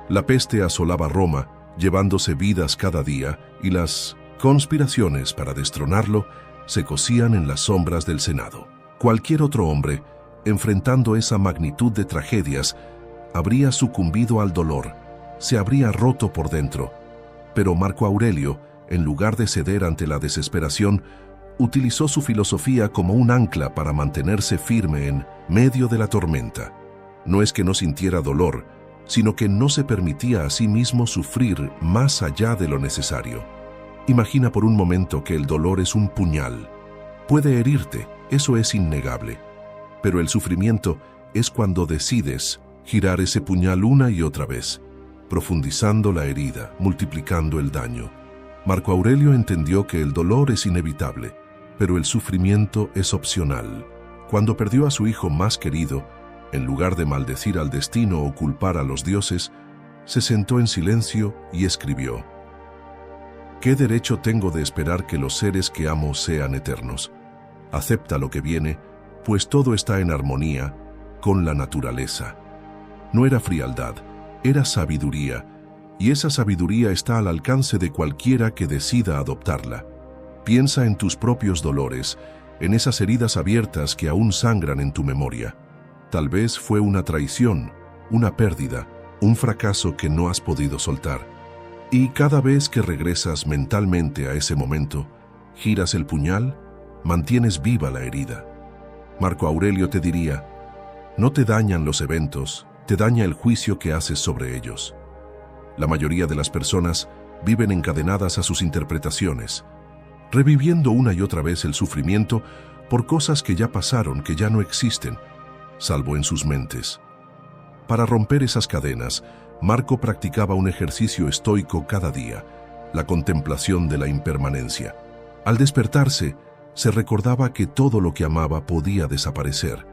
B: La peste asolaba Roma, llevándose vidas cada día, y las conspiraciones para destronarlo se cosían en las sombras del Senado. Cualquier otro hombre, enfrentando esa magnitud de tragedias, habría sucumbido al dolor, se habría roto por dentro. Pero Marco Aurelio, en lugar de ceder ante la desesperación, utilizó su filosofía como un ancla para mantenerse firme en medio de la tormenta. No es que no sintiera dolor, sino que no se permitía a sí mismo sufrir más allá de lo necesario. Imagina por un momento que el dolor es un puñal. Puede herirte, eso es innegable. Pero el sufrimiento es cuando decides girar ese puñal una y otra vez, profundizando la herida, multiplicando el daño. Marco Aurelio entendió que el dolor es inevitable, pero el sufrimiento es opcional. Cuando perdió a su hijo más querido, en lugar de maldecir al destino o culpar a los dioses, se sentó en silencio y escribió: ¿qué derecho tengo de esperar que los seres que amo sean eternos? Acepta lo que viene, pues todo está en armonía con la naturaleza. No era frialdad, era sabiduría, y esa sabiduría está al alcance de cualquiera que decida adoptarla. Piensa en tus propios dolores, en esas heridas abiertas que aún sangran en tu memoria. Tal vez fue una traición, una pérdida, un fracaso que no has podido soltar. Y cada vez que regresas mentalmente a ese momento, giras el puñal, mantienes viva la herida. Marco Aurelio te diría, no te dañan los eventos, te daña el juicio que haces sobre ellos. La mayoría de las personas viven encadenadas a sus interpretaciones, reviviendo una y otra vez el sufrimiento por cosas que ya pasaron, que ya no existen, salvo en sus mentes. Para romper esas cadenas, Marco practicaba un ejercicio estoico cada día, la contemplación de la impermanencia. Al despertarse, se recordaba que todo lo que amaba podía desaparecer,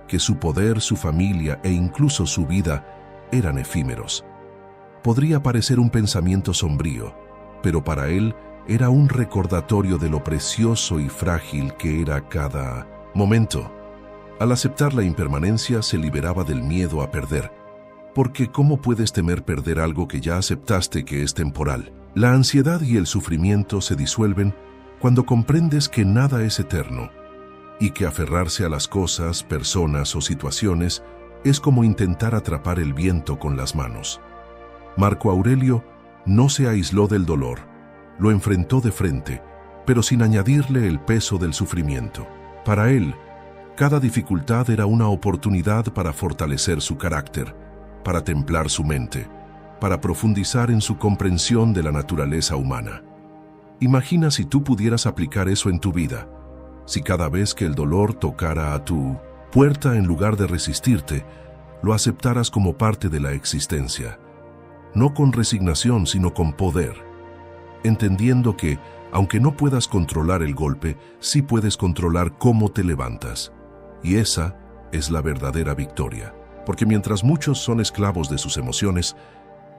B: que su poder, su familia e incluso su vida eran efímeros. Podría parecer un pensamiento sombrío, pero para él era un recordatorio de lo precioso y frágil que era cada momento. Al aceptar la impermanencia, se liberaba del miedo a perder, porque ¿cómo puedes temer perder algo que ya aceptaste que es temporal? La ansiedad y el sufrimiento se disuelven cuando comprendes que nada es eterno y que aferrarse a las cosas, personas o situaciones es como intentar atrapar el viento con las manos. Marco Aurelio no se aisló del dolor, lo enfrentó de frente, pero sin añadirle el peso del sufrimiento. Para él, cada dificultad era una oportunidad para fortalecer su carácter, para templar su mente, para profundizar en su comprensión de la naturaleza humana. Imagina si tú pudieras aplicar eso en tu vida, si cada vez que el dolor tocara a tu puerta, en lugar de resistirte, lo aceptaras como parte de la existencia, no con resignación, sino con poder, entendiendo que, aunque no puedas controlar el golpe, sí puedes controlar cómo te levantas. Y esa es la verdadera victoria, porque mientras muchos son esclavos de sus emociones,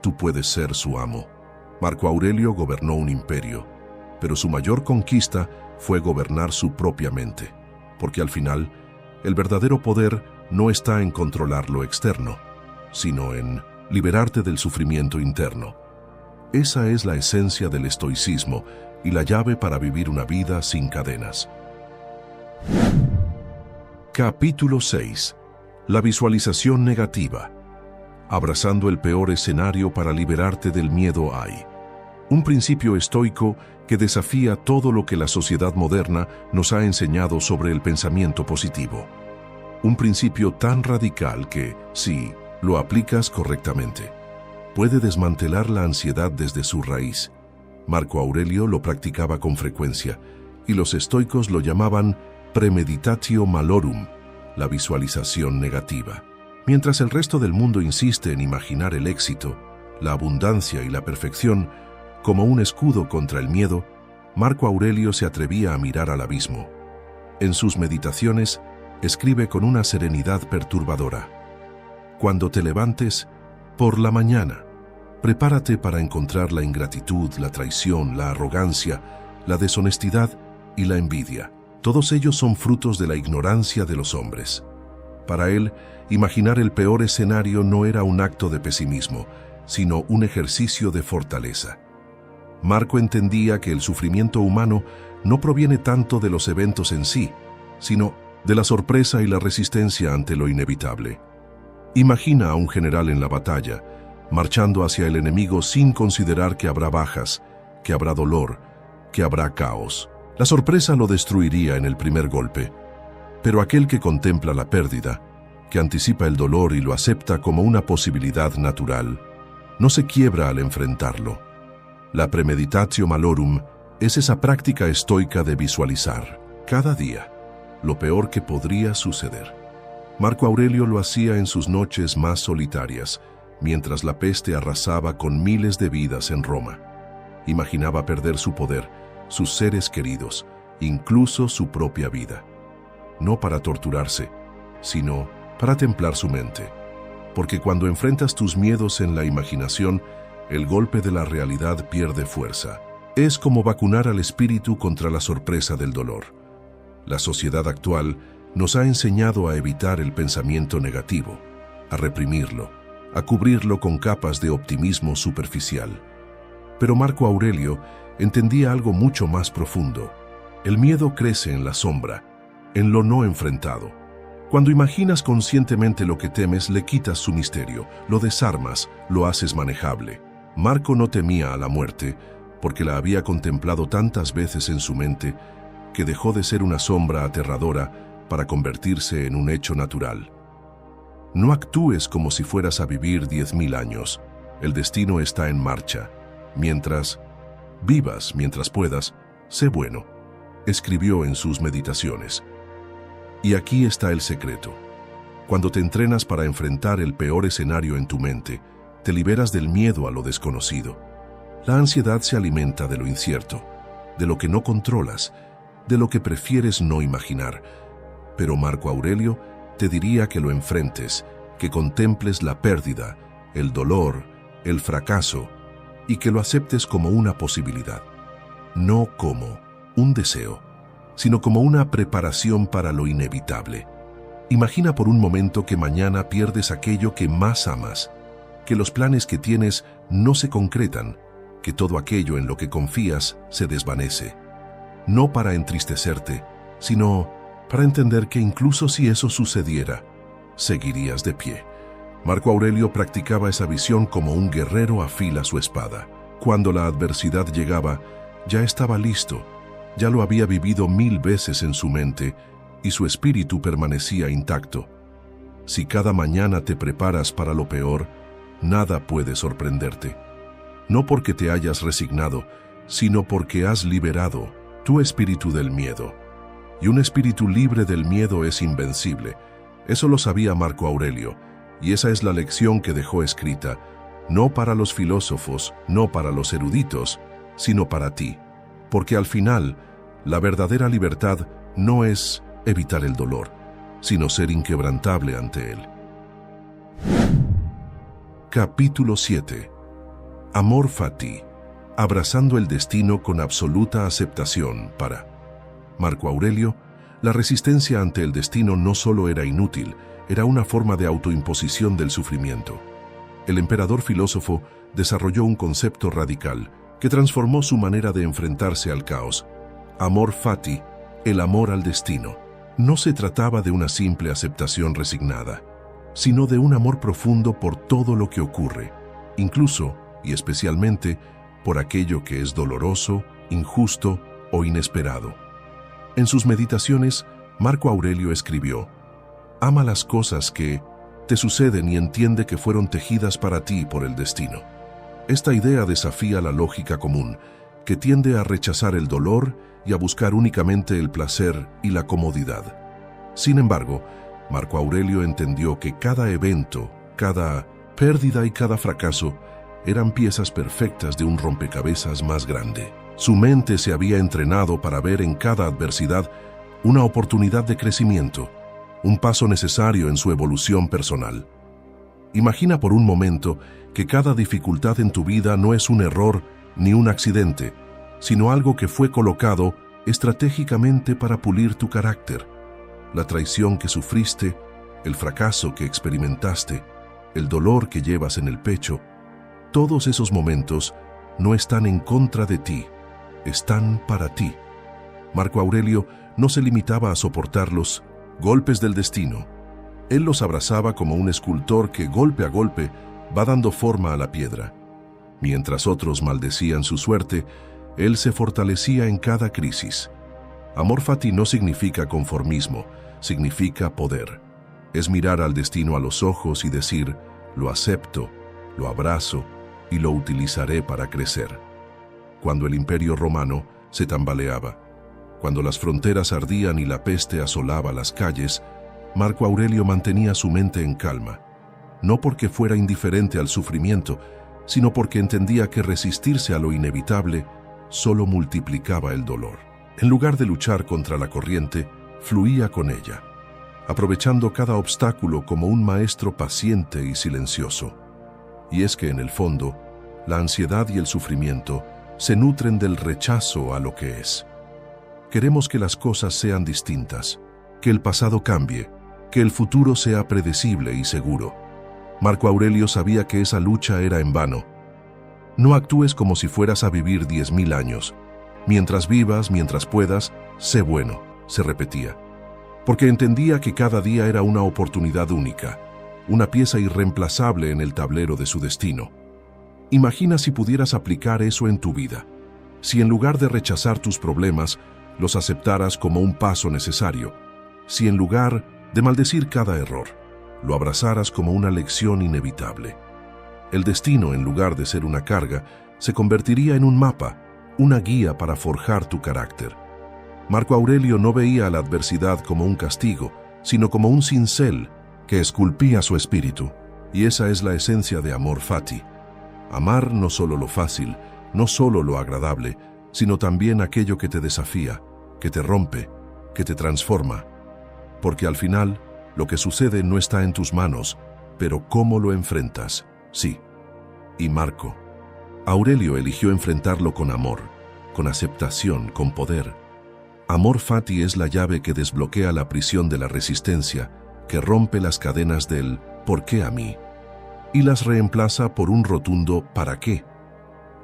B: tú puedes ser su amo. Marco Aurelio gobernó un imperio, pero su mayor conquista fue gobernar su propia mente, porque al final, el verdadero poder no está en controlar lo externo, sino en liberarte del sufrimiento interno. Esa es la esencia del estoicismo y la llave para vivir una vida sin cadenas. Capítulo 6. La visualización negativa. Abrazando el peor escenario para liberarte del miedo hay. Un principio estoico que desafía todo lo que la sociedad moderna nos ha enseñado sobre el pensamiento positivo. Un principio tan radical que, si lo aplicas correctamente, puede desmantelar la ansiedad desde su raíz. Marco Aurelio lo practicaba con frecuencia, y los estoicos lo llamaban premeditatio malorum, la visualización negativa. Mientras el resto del mundo insiste en imaginar el éxito, la abundancia y la perfección como un escudo contra el miedo, Marco Aurelio se atrevía a mirar al abismo. En sus meditaciones, escribe con una serenidad perturbadora: cuando te levantes, por la mañana, prepárate para encontrar la ingratitud, la traición, la arrogancia, la deshonestidad y la envidia. Todos ellos son frutos de la ignorancia de los hombres. Para él, imaginar el peor escenario no era un acto de pesimismo, sino un ejercicio de fortaleza. Marco entendía que el sufrimiento humano no proviene tanto de los eventos en sí, sino de la sorpresa y la resistencia ante lo inevitable. Imagina a un general en la batalla, marchando hacia el enemigo sin considerar que habrá bajas, que habrá dolor, que habrá caos. La sorpresa lo destruiría en el primer golpe, pero aquel que contempla la pérdida, que anticipa el dolor y lo acepta como una posibilidad natural, no se quiebra al enfrentarlo. La premeditatio malorum es esa práctica estoica de visualizar, cada día, lo peor que podría suceder. Marco Aurelio lo hacía en sus noches más solitarias, mientras la peste arrasaba con miles de vidas en Roma. Imaginaba perder su poder, sus seres queridos, incluso su propia vida. No para torturarse, sino para templar su mente. Porque cuando enfrentas tus miedos en la imaginación, el golpe de la realidad pierde fuerza. Es como vacunar al espíritu contra la sorpresa del dolor. La sociedad actual nos ha enseñado a evitar el pensamiento negativo, a reprimirlo, a cubrirlo con capas de optimismo superficial. Pero Marco Aurelio entendía algo mucho más profundo. El miedo crece en la sombra, en lo no enfrentado. Cuando imaginas conscientemente lo que temes, le quitas su misterio, lo desarmas, lo haces manejable. Marco no temía a la muerte, porque la había contemplado tantas veces en su mente, que dejó de ser una sombra aterradora para convertirse en un hecho natural. No actúes como si fueras a vivir 10.000 años. El destino está en marcha. Mientras vivas, mientras puedas, sé bueno, escribió en sus meditaciones. Y aquí está el secreto. Cuando te entrenas para enfrentar el peor escenario en tu mente, te liberas del miedo a lo desconocido. La ansiedad se alimenta de lo incierto, de lo que no controlas, de lo que prefieres no imaginar. Pero Marco Aurelio te diría que lo enfrentes, que contemples la pérdida, el dolor, el fracaso, y que lo aceptes como una posibilidad, no como un deseo, sino como una preparación para lo inevitable. Imagina por un momento que mañana pierdes aquello que más amas, que los planes que tienes no se concretan, que todo aquello en lo que confías se desvanece. No para entristecerte, sino para entender que incluso si eso sucediera, seguirías de pie. Marco Aurelio practicaba esa visión como un guerrero afila su espada. Cuando la adversidad llegaba, ya estaba listo, ya lo había vivido 1000 veces en su mente y su espíritu permanecía intacto. Si cada mañana te preparas para lo peor, nada puede sorprenderte. No porque te hayas resignado, sino porque has liberado tu espíritu del miedo. Y un espíritu libre del miedo es invencible. Eso lo sabía Marco Aurelio, y esa es la lección que dejó escrita, no para los filósofos, no para los eruditos, sino para ti. Porque al final, la verdadera libertad no es evitar el dolor, sino ser inquebrantable ante él. Capítulo 7. Amor fati. Abrazando el destino con absoluta aceptación. Para Marco Aurelio, la resistencia ante el destino no solo era inútil, era una forma de autoimposición del sufrimiento. El emperador filósofo desarrolló un concepto radical que transformó su manera de enfrentarse al caos. Amor fati, el amor al destino. No se trataba de una simple aceptación resignada, sino de un amor profundo por todo lo que ocurre, incluso y especialmente por aquello que es doloroso, injusto o inesperado. En sus meditaciones, Marco Aurelio escribió: ama las cosas que te suceden y entiende que fueron tejidas para ti por el destino. Esta idea desafía la lógica común, que tiende a rechazar el dolor y a buscar únicamente el placer y la comodidad. Sin embargo, Marco Aurelio entendió que cada evento, cada pérdida y cada fracaso eran piezas perfectas de un rompecabezas más grande. Su mente se había entrenado para ver en cada adversidad una oportunidad de crecimiento, un paso necesario en su evolución personal. Imagina por un momento que cada dificultad en tu vida no es un error ni un accidente, sino algo que fue colocado estratégicamente para pulir tu carácter. La traición que sufriste, el fracaso que experimentaste, el dolor que llevas en el pecho, todos esos momentos no están en contra de ti, están para ti. Marco Aurelio no se limitaba a soportar los golpes del destino. Él los abrazaba como un escultor que golpe a golpe va dando forma a la piedra. Mientras otros maldecían su suerte, él se fortalecía en cada crisis. Amor fati no significa conformismo, significa poder. Es mirar al destino a los ojos y decir: lo acepto, lo abrazo y lo utilizaré para crecer. Cuando el Imperio Romano se tambaleaba, cuando las fronteras ardían y la peste asolaba las calles, Marco Aurelio mantenía su mente en calma, no porque fuera indiferente al sufrimiento, sino porque entendía que resistirse a lo inevitable solo multiplicaba el dolor. En lugar de luchar contra la corriente, fluía con ella, aprovechando cada obstáculo como un maestro paciente y silencioso. Y es que en el fondo, la ansiedad y el sufrimiento se nutren del rechazo a lo que es. Queremos que las cosas sean distintas, que el pasado cambie, que el futuro sea predecible y seguro. Marco Aurelio sabía que esa lucha era en vano. No actúes como si fueras a vivir 10.000 años. Mientras vivas, mientras puedas, sé bueno, se repetía. Porque entendía que cada día era una oportunidad única, una pieza irreemplazable en el tablero de su destino. Imagina si pudieras aplicar eso en tu vida. Si en lugar de rechazar tus problemas, los aceptaras como un paso necesario. Si en lugar de maldecir cada error, lo abrazaras como una lección inevitable. El destino, en lugar de ser una carga, se convertiría en un mapa, una guía para forjar tu carácter. Marco Aurelio no veía la adversidad como un castigo, sino como un cincel que esculpía su espíritu. Y esa es la esencia de amor fati. Amar no solo lo fácil, no solo lo agradable, sino también aquello que te desafía, que te rompe, que te transforma. Porque al final, lo que sucede no está en tus manos, pero cómo lo enfrentas, sí. Y Marco Aurelio eligió enfrentarlo con amor, con aceptación, con poder. Amor fati es la llave que desbloquea la prisión de la resistencia, que rompe las cadenas del ¿por qué a mí? Y las reemplaza por un rotundo ¿para qué?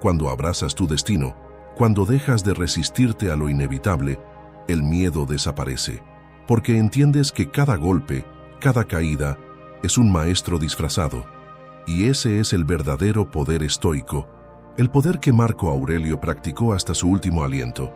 B: Cuando abrazas tu destino, cuando dejas de resistirte a lo inevitable, el miedo desaparece, porque entiendes que cada golpe, cada caída, es un maestro disfrazado, y ese es el verdadero poder estoico, el poder que Marco Aurelio practicó hasta su último aliento.